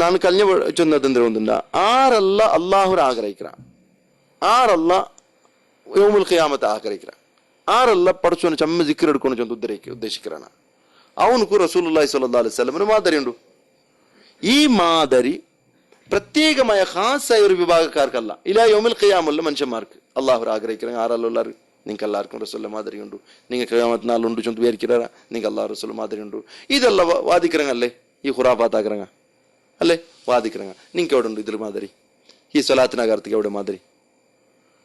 ನಾನು ಕಲ್ಯ ಚೊನ್ನದಂದ್ರೆ ಒಂದುಂಡ ಆರಲ್ಲ ಅಲ್ಲಾಹುರ ಆಗ್ರಹಿಕ್ರ, ಆರಲ್ಲ ಯೌಮುಲ್ ഖിയാമത്ത് ಆಗ್ರಹಿಕ್ರ, ಆರಲ್ಲ ಪಡಚೋನ ಚಮ್ಮ ಜಿಕ್ರ್ ಹಿಡ್ಕೊಂಡು ಚೊಂದು ಉದ್ದೇಶಿಕ್ರಣ. ಅವನಕ್ಕೂ റസൂലുള്ളാഹി സ്വല്ലല്ലാഹു അലൈഹി വസല്ലമയുടെ മാതിരിയുണ്ട്. ഈ മാതിരി പ്രത്യേകമായ ഖാസായ ഒരു വിഭാഗക്കാർക്കല്ല, ഇലാ യൗമുൽ ഖിയാമല്ല മനുഷ്യന്മാർക്ക് അള്ളാഹുര ആഗ്രഹിക്கிறாங்க. ആരല്ലുള്ളാർ? നിങ്ങൾക്ക് എല്ലാവർക്കും റസൂലുള്ള മാതിരിയുണ്ട്, നിങ്ങൾ ഖിയാമത്ത് നാളുണ്ട് ചൊന്ത് വിചാരിக்கிறாரா നിങ്ങൾക്ക് അള്ളാഹു റസൂൽ മാതിരിയുണ്ട്. ഇതല്ല വാദിക്கிறாங்கല്ലേ ഈ ഖുറാഫാത്ത് ആഗ്രഹ അല്ലേ വാദിക്கிறாங்க. നിങ്ങൾക്ക് എവിടെ ഉണ്ട് ഇതിൽ മാതിരി? ഈ സ്വലാത്തിനകർത്തിക്ക് എവിടെ മാതിരി?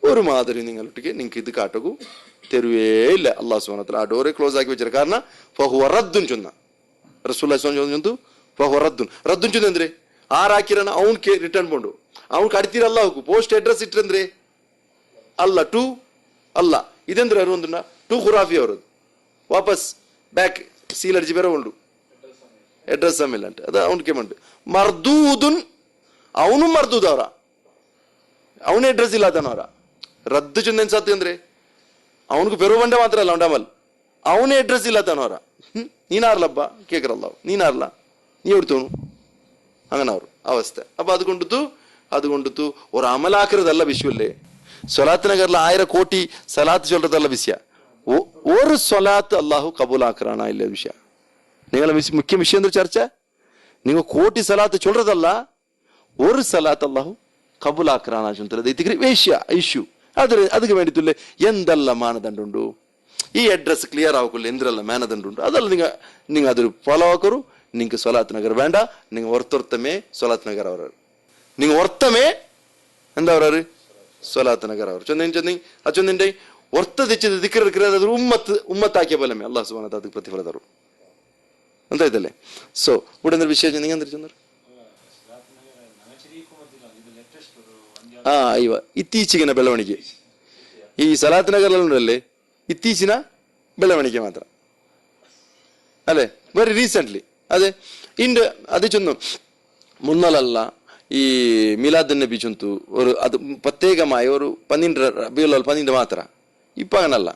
ഒരു മാതിരി നിങ്ങളൊട്ടിക്ക് നിങ്ങൾക്ക് ഇത് കാട്ടകൂ തരുവേ ഇല്ല. അള്ളാഹു സുബ്ഹാനഹു വ തആല ആ ഡോറെ ക്ലോസ് ആക്കി വെച്ചിട്ട്, കാരണം ഫഹുവ റദ്ദുൻ ചൊന്ന റസൂലുള്ളാഹി സ്വല്ലല്ലാഹു അലൈഹി വസല്ലം ഫഹുവ റദ്ദുൻ റദ്ദുൻ ചൊന്ന എന്തിരെ ಆರಾಕಿರಣ ಅವನ್ಗೆ ರಿಟರ್ನ್ ಬಂಡು ಅವ್ನು ಕಡ್ತೀರ ಅಲ್ಲಾಹು ಪೋಸ್ಟ್ ಅಡ್ರೆಸ್ ಇಟ್ಟಂದ್ರೆ ಅಲ್ಲ ಟು ಅಲ್ಲ ಇದಂದ್ರೆ ಅರು ಒಂದು ಟು ಖುರಾಫಿ ಅವರದು ವಾಪಸ್ ಬ್ಯಾಕ್ ಸೀಲ್ ಅರ್ಜಿ ಬೇರೆ ಉಂಡು ಅಡ್ರೆಸ್ ಆಮೇಲೆ ಅಂತ ಅದು ಅವನಿಗೆ ಮಂಡು ಮರ್ದೂದುನ್ ಅವನು ಮರ್ದೂದ್ ಅವರ ಅವನೇ ಅಡ್ರೆಸ್ ಇಲ್ಲ ಅದನ್ನವರ ರದ್ದು ಚಂದನ್ ಸಾತಿ ಅಂದ್ರೆ ಅವನಿಗೆ ಬೆರೋ ಬಂಡೆ ಮಾತ್ರ ಅಲ್ಲ ಉಂಡಾಮಲ್ ಅವನೇ ಅಡ್ರೆಸ್ ಇಲ್ಲ ತನ್ನವರ ನೀನಾರ್ಲಬ್ಬ ಕೇಕ್ರಲ್ಲ ನೀನಾರ್ಲ ನೀ ಎಡ್ತವನು അങ്ങനെ അവർ അവസ്ഥ. അപ്പൊ അതുകൊണ്ടു ഒരു അമലാക്കുന്നതല്ല വിഷയല്ലേ. സ്വലാത്ത് നഗറിൽ 1000 കോടി സലാത്ത് ചൊല്ലതല്ല വിഷയ. ഒരു സ്വലാത്ത് അള്ളാഹു കബൂലാക്കറാണ് ഇല്ല വിഷയ. നിങ്ങളെ മുഖ്യ വിഷയം എന്താ ചർച്ച? നിങ്ങൾ കോടി സലാത്ത് ചൊല്ലതല്ല, ഒരു സലാത്ത് അള്ളാഹു കബൂലാക്കറാണ് ചൊല്ലത്. ഇത് വിഷയ ഇഷ്യൂ. ಅದಕ್ಕೆ വേണ്ടിയിട്ടില്ലേ എന്തെല്ലാം മാനദണ്ഡുണ്ടു. ഈ അഡ്രസ് ക്ലിയർ ആവക്കില്ല എന്തെല്ലാം മാനദണ്ഡുണ്ട്. അതല്ല നിങ്ങൾ അതൊരു ഫോളോ ആക്കರು. നിങ്ങൾക്ക് സ്വലാത്ത് നഗർ വേണ്ട, നിങ്ങൾ ഒರ್ತೊರ್ತമേ സ്വലാത്ത് നഗർ അവർ, നിങ്ങൾ ഒರ್ತമേ എന്താ അവർ സ്വലാത്ത് നഗർ അവർ ചൊന്നിന്റെ ഒർത്ത തെച്ച് ദിക്ർ എടുക്കുന്നത് അതൊരു ഉമ്മത്താക്കിയ പോലെ അല്ലാഹു സുബ്ഹാനഹു വ തആല ಪ್ರತಿಫಲ ತರು ಅಂತ ಇದല്ലേ. ಸೊ ಉಡಂದ್ರ ವಿಷಯ നിങ്ങൾ എന്തിരി ചൊന്നർ ಇವ ಇತ್ತೀಚಿನ ಬೆಳವಣಿಗೆ ಈ ಸಲಾತ್ ನಗರಲ್ಲೇ ಇತ್ತೀಚಿನ ಬೆಳವಣಿಗೆ ಮಾತ್ರ ಅಲ್ಲೇ ವೆರಿ ರೀಸೆಂಟ್ಲಿ അതെ ഇണ്ട് അത് ചൊന്നു മുന്നലല്ല ഈ മിലാദ് നബി ചൊന്തു ഒരു അത് പ്രത്യേകമായ ഒരു 12 റബീഉൽ അവ്വൽ 12 മാത്ര. ഇപ്പൊ അങ്ങനല്ല.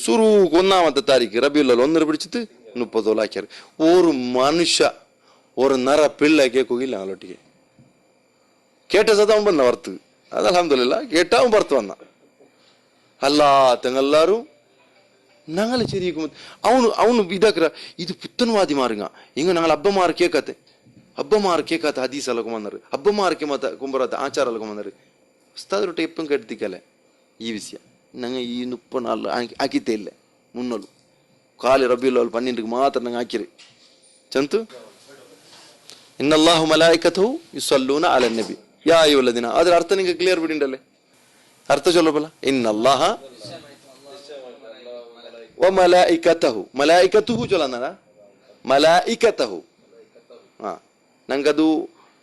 സുറു 1-ാമത്തെ താരീഖ് റബീഉൽ അവ്വൽ 1 പിടിച്ചിട്ട് 30 ആക്കിയാർ. ഒരു മനുഷ്യ ഒരു നര പിള്ള കേൾക്കുകയില്ല ഞങ്ങളൊട്ടിಗೆ. കേട്ട സതവൻ വന്ന വർത്ത് അത് അൽഹംദുലില്ലാ കേട്ടാവും പുറത്ത് വന്ന അല്ല തെങ്ങെല്ലാരും ഞങ്ങളെ ശരിക്കും ಅವನು ಇದಾಕ್ರ ಇದು ಪುತ್ತನವಾದಿ ಮಾರುಂಗ ಹಿಂಗ ഞങ്ങൾ ಹಬ್ಬಮಾರು ಕೇಕಾತೆ ಹದೀಸ್ ಅಲ್ಲಕೊಂಬಂದರು ಹಬ್ಬಮಾರಕ್ಕೆ ಮತ ಕುಂಬರತ್ತೆ ಆಚಾರ ಅಲ್ಲಕೊಂಬಂದರು ಉಸ್ತಾದರೊಟ್ಟೆ ಎಪ್ಪಂ ಕಟ್ತಿಕ್ಕಲೆ ಈ ವಿಷಯ ನಂಗೆ ಈ 34 ಹಾಕಿತ್ತೇ ಇಲ್ಲ ಮುನ್ನಲು ಕಾಲಿ ರಬೀഉಲ್ ಅವ್ವಲ್ 12ಗೆ ಮಾತ್ರ ನಂಗೆ ಹಾಕಿರಿ ಚಂತು ಇನ್ನಲ್ಲಾಹು ಮಲಾಯಿಕತಹು ಯುಸಲ್ಲೂನ ಅಲನ್ ನಬಿ ಯಾ ಅಯ್ಯುಹಲ್ಲದೀನ. ಅದರ ಅರ್ಥ ನಿಮಗೆ ಕ್ಲಿಯರ್ ಬಿಡಿಂಡಲ್ಲೇ ಅರ್ಥ ಚೊಲ್ಲಬಲ್ಲ. ಇನ್ನಲ್ಲಾಹ വമലായികതഹു മലായികതുഹു ചൊല്ലണ മലായികതഹു ನಂಗದು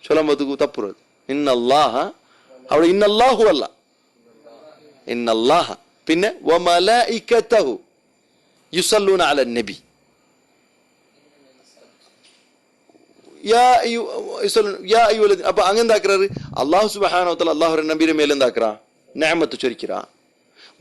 ಚೊಲಂಬದುಗು ತಪ್ಪುರದು. ಇನ್ನಲ್ಲಾಹ അവിടെ ಇನ್ನಲ್ಲಾಹು ಅಲ್ಲ ಇನ್ನಲ್ಲಾಹ പിന്നെ വമലായികതഹു യുസല്ലൂന അലൻ നബി യാ അയ്യുഹല്ലദീന. അപ്പൊ അങ്ങെന്താക്കறாரு അല്ലാഹു സുബ്ഹാനഹു വ തആല അല്ലാഹുവിന്റെ നബിയുടെ മേലെ എന്താക്കറാ നിഅമത്ത് ചൊരിക്കറാ.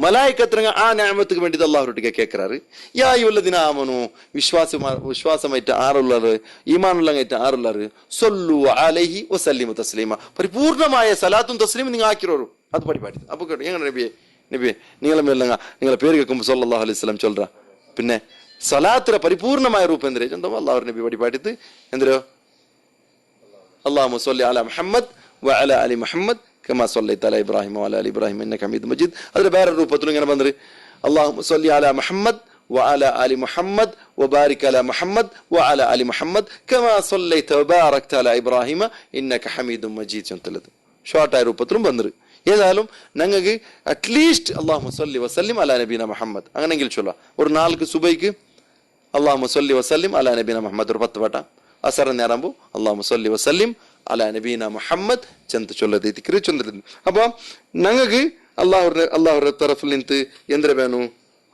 മലായിക്കത്രങ്ങ ആ നിഅമത്തുക്ക് വേണ്ടി അല്ലാഹുവിനൊട്ടിಗೆ കേൾക്കறாரு. യാ അയ്യുഹല്ലദീന ആമനു വിശ്വാസമായിട്ട് ആറുള്ളവർ ഈമാനുള്ളങ്ങായിട്ട് ആറുള്ളവർ സല്ലു അലൈഹി വസല്ലിമു തസ്ലീമ പരിപൂർണമായ സലാത്തും തസ്ലീമും നിങ്ങൾ ആക്കിರೋರು അത് പഠിപ്പാടി. അപ്പൊ എങ്ങനെ നബിയെ നിങ്ങളെ മേലങ്ങ നിങ്ങളെ പേര് കേൾക്കുമ്പോൾ സല്ലല്ലാഹു അലൈഹി വസല്ലം ചൊല്ലറ. പിന്നെ സലാത്തിര പരിപൂർണമായ രൂപം എന്തിരെ ചൊന്തോ അല്ലാഹു നബി പഠിപ്പാടിത്ത് എന്തിരോ അല്ലാഹുമ്മ സ്വല്ലി അലാ മുഹമ്മദ് വഅലാ അലി മുഹമ്മദ് കമാ സ്വല്ലൈത അലാ ഇബ്രാഹിം വഅലാ അലി ഇബ്രാഹിം ഇന്നക ഹമീദും മജീദ്. അതിന്റെ വേറെ രൂപത്തിൽ ഇങ്ങനെ വന്നത് അല്ലാഹുമ്മ സ്വല്ലി അലാ മുഹമ്മദ് വഅലാ അലി മുഹമ്മദ് വബാരിക് അലാ മുഹമ്മദ് വഅലാ അലി മുഹമ്മദ് കമാ സ്വല്ലൈത വബാറക്ത അലാ ഇബ്രാഹിം ഇന്നക ഹമീദും മജീദ് ചൊന്തലത് ഷോർട്ടായ രൂപത്തിലും വന്നത്. ഏതായാലും ഞങ്ങൾക്ക് അറ്റ്ലീസ്റ്റ് അല്ലാഹുമ്മ സ്വല്ലി വസല്ലിം അലാ നബീന മുഹമ്മദ് അങ്ങനെങ്കിൽ ചൊല്ലാം. ഒരു 4 സുബൈക്ക് അല്ലാഹുമ്മ സ്വല്ലി വസല്ലിം അലാ നബീന മുഹമ്മദ് ഒരു 10 വട്ടം, അസർ നേരാകുമ്പോൾ അല്ലാഹുമ്മ സ്വല്ലി വസല്ലിം അലാ നബീന മുഹമ്മദ് ചെന്ന് ചൊല്ലത് ദിക്റ് ചൊല്ലുന്നു. അപ്പൊ ഞങ്ങൾക്ക് അള്ളാഹുരുടെ തറഫിൽ നിന്ന് എന്ത് വേണു?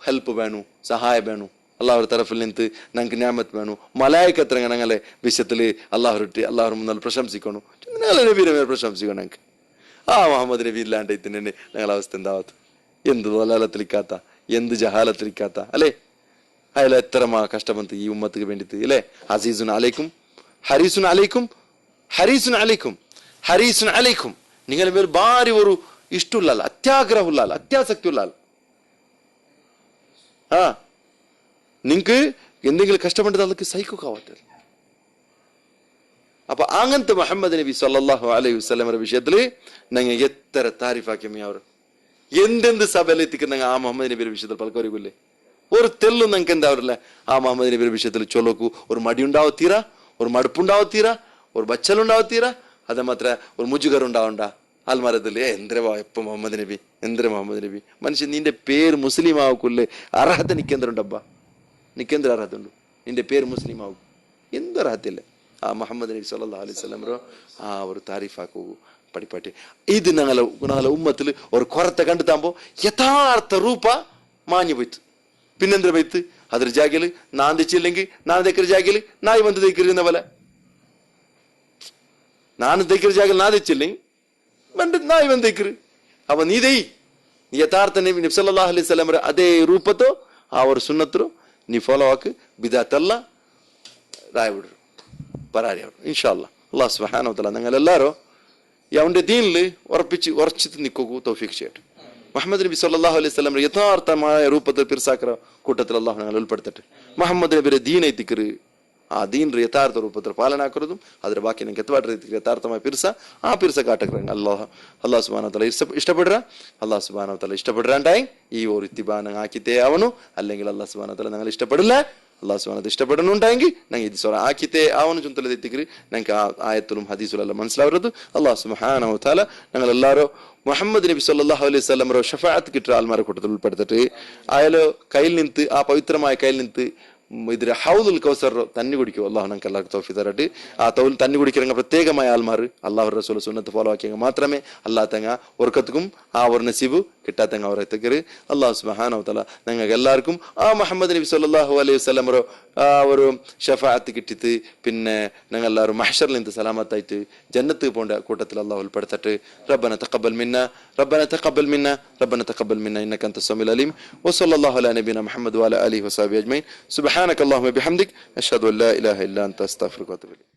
ഹെൽപ്പ് വേണു, സഹായം വേണു. അള്ളാഹുരുടെ തറഫിൽ നിന്ന് ഞങ്ങൾക്ക് ഞാമത്ത് വേണു. മലായിക്കത്രങ്ങ ഞങ്ങളെ വിഷയത്തില് അള്ളാഹു മുന്നിൽ പ്രശംസിക്കണു. ഞങ്ങളെ നബീനെ മേൽ പ്രശംസിക്കണം. ഞങ്ങൾക്ക് മുഹമ്മദ് നബി ഇല്ലാണ്ട് ഇതിനെ ഞങ്ങളെ അവസ്ഥ എന്താവത്ത്? എന്ത് ദലാലത്തിലിക്കാത്ത, എന്ത് ജഹാലത്തിലിക്കാത്ത അല്ലേ? അയാൾ എത്രമാ കഷ്ടപ്പെട്ട് ഈ ഉമ്മത്തിന് വേണ്ടിയിട്ട് അല്ലേ? അസീസുൻ അലൈക്കും ഹരീസുൻ അലൈക്കും ഹരീസുൻ അലൈക്കും ഹരീസുൻ അലൈക്കും. നിങ്ങളുടെ മേൽ ഭാരി ഒരു ഇഷ്ടമുള്ള ആൾ, അത്യാഗ്രഹമുള്ള ആൾ, അത്യാസക്തിയുള്ള ആൾ. നിങ്ങക്ക് എന്തെങ്കിലും കഷ്ടപ്പെട്ടത് അതൊക്കെ സഹിക്കാവട്ടെ. അപ്പൊ അങ്ങനത്തെ മുഹമ്മദ് നബി സല്ലല്ലാഹു അലൈഹി വസല്ലമയുടെ വിഷയത്തില് ഞങ്ങൾ എത്ര താരിഫാക്കിയ അവർ എന്തെന്ത് സഭയിലെത്തിക്കുന്ന മുഹമ്മദ് നബിയുടെ വിഷയത്തിൽ പലക്കറിയില്ലേ? ഒരു തെല്ലും ഞങ്ങൾക്ക് എന്താവില്ല മുഹമ്മദ് നബിയുടെ വിഷയത്തിൽ ചൊല്ലക്കു ഒരു മടി ഉണ്ടാവത്തീരാ, ഒരു മടുപ്പുണ്ടാവത്തീരാ, ഒരു ബച്ചലുണ്ടാവത്തീരാ, അത് മാത്ര ഒരു മുജുഗർ ഉണ്ടാവണ്ട ആൽമാരത്തില്. എന്തരവാ എപ്പ മുഹമ്മദ് നബി, എന്തര മുഹമ്മദ് നബി? മനുഷ്യൻ നിന്റെ പേര് മുസ്ലിം ആവക്കുല്ലേ? അർഹത നിക്കെന്തരുണ്ടബ്ബ? നിക്കെന്തൊരു അർഹത ഉണ്ട്? നിന്റെ പേര് മുസ്ലിം ആവും, എന്ത് അർഹത്തില്ല. മുഹമ്മദ് നബി സല്ലല്ലാഹു അലൈഹി വസല്ലമರೋ ഒരു താരിഫാക്കൂ പടിപ്പാട്ടി. ഇത് ഞങ്ങളെ ഉമ്മത്തിൽ ഒരു കൊറത്തെ കണ്ടെത്താകുമ്പോ യഥാർത്ഥ രൂപ മാഞ്ഞു പോയിട്ട് പിന്നെന്താ പോയിട്ട് അതൊരു ജാഗില് നാൻ തെച്ചില്ലെങ്കിൽ നാൻ തെക്കര ജാഗില് നായി വന്ന് തെക്കരുന്ന പോലെ ನಾನು ತೆಕ್ಕಿರ ಜಾಗ ನಾ ತೆಚ್ಚಿಲ್ಲ ಬಂದ ನಾಯಿ ಬಂದು ತೆಕ್ಕಿರು ಅವ ನೀದೈ ನೀ ಯಥಾರ್ಥ ನಬಿ ಸಲ್ಲಲ್ಲಾಹು ಅಲೈಹಿ ವಸಲ್ಲಂ ಅದೇ ರೂಪತೋ ಅವರ ಸುನ್ನತರು ನೀ ಫಾಲೋ ಹಾಕಿ ಬಿದಾತಲ್ಲ ರಾಯ್ಬಿಡ್ರು പരാതി ഇൻഷാ അല്ലാഹ്. അല്ലാഹു സുബ്ഹാനഹു വ തആല ഞങ്ങളെല്ലാവരും അവന്റെ ദീനിൽ ഉറച്ചിട്ട് നിൽക്കൂ തൗഫീഖ് ചെയ്യട്ടെ. മുഹമ്മദ് നബി സല്ലല്ലാഹു അലൈഹി വസല്ലം യഥാർത്ഥമായ രൂപത്തിൽ പിർസാക്കറ കൂട്ടത്തിൽ അല്ലാഹു ഞങ്ങൾ ഉൾപ്പെടുത്തട്ടെ. മുഹമ്മദ് നബിയുടെ ദീനെ തിക്കറ് ആ ദീൻ യഥാർത്ഥ രൂപത്തിൽ പാലന ആക്കുന്നതും അതിന്റെ ബാക്കി നിങ്ങൾക്ക് എത്തുവാട്ട് രീതിക്ക് യഥാർത്ഥമായ പിർസ ആ പിർസ കാട്ടക്ക അല്ലാഹു സുബ്ഹാനഹു വ തആല ഇഷ്ടപ്പെടുക. അല്ലാഹു സുബ്ഹാനഹു വ തആല ഇഷ്ടപ്പെടുறாണ്ടായി ഈ ഒരു ഇത്തിബാന ആക്കിത്തേ ആവണു. അല്ലെങ്കിൽ അല്ലാഹു സുബ്ഹാനഹു വ തആല ഞങ്ങൾ ഇഷ്ടപ്പെടില്ല. അല്ലാഹു സുബ്ഹാനഹു വ തആല ഇഷ്ടപ്പെടുന്നുണ്ടെങ്കിൽ ഞങ്ങൾ ഇത് സോറ ആക്കിത്തേ ആവണു ചുന്തല തെറ്റിക്കറി ഞങ്ങൾക്ക് ആ ആയത്തിലും ഹദീസിലും എല്ലാം മനസ്സിലാവരുത്. അല്ലാഹു സുബ്ഹാനഹു വ തആല ഞങ്ങളെല്ലാവരും മുഹമ്മദ് നബി സല്ലല്ലാഹു അലൈഹി വസല്ലം ഷഫാഅത്ത് കിട്ടുക ആൽമാരെ കൂട്ടത്തിൽ ഉൾപ്പെടുത്തിട്ട് അയാൾ കയ്യിൽ നിന്ന് ആ പവിത്രമായ കയ്യിൽ നിന്ന് ഇതിൽ ഹൗദുൽ കൗസർ തന്നി കുടിക്കും. അള്ളാഹു ഞങ്ങൾക്ക് എല്ലാവർക്കും തൗഫീഖ് തരട്ടെ. ആ തന്നി കുടിക്കുന്ന പ്രത്യേകമായ ആൽമാർ അള്ളാഹു റസൂൽ സുന്നത്ത് ഫോളോ ആക്കിയെങ്കിൽ മാത്രമേ അല്ലാത്തങ്ങ ഉറക്കത്തുക്കും ആ ഒരു നസീബ് കിട്ടാത്തങ്ങ അവർ എത്തിക്കര്. അള്ളാഹു സുബ്ഹാനഹു വ തആല ഞങ്ങൾക്ക് എല്ലാവർക്കും ആ മുഹമ്മദ് നബി സല്ലല്ലാഹു അലൈഹി വസല്ലം ആ ഒരു ഷഫാഅത്ത് കിട്ടിയിട്ട് പിന്നെ ഞങ്ങൾ എല്ലാവരും മഹ്ശറിൽ നിന്ന് സലാമത്തായിട്ട് ജന്നത്ത് പോകേണ്ട കൂട്ടത്തിൽ അള്ളാഹു ഉൾപ്പെടുത്തട്ടെ. റബ്ബന തഖബ്ബൽ മിന്ന റബ്ബന തഖബ്ബൽ മിന്ന റബ്ബന തഖബ്ബൽ മിന്ന ഇന്നക അൻത സമീഉൽ അലീം വസല്ലല്ലാഹു അലാ നബിയിന മുഹമ്മദ് വഅലാ ആലിഹി വസഹ്ബിഹി അജ്മഈൻ സുബ്ഹാനക അല്ലാഹുമ്മ ബിഹംദിക അഷ്ഹദു അൻ ലാ ഇലാഹ ഇല്ലാ അൻത അസ്തഗ്ഫിറുക വഅതുബു ഇലൈക്.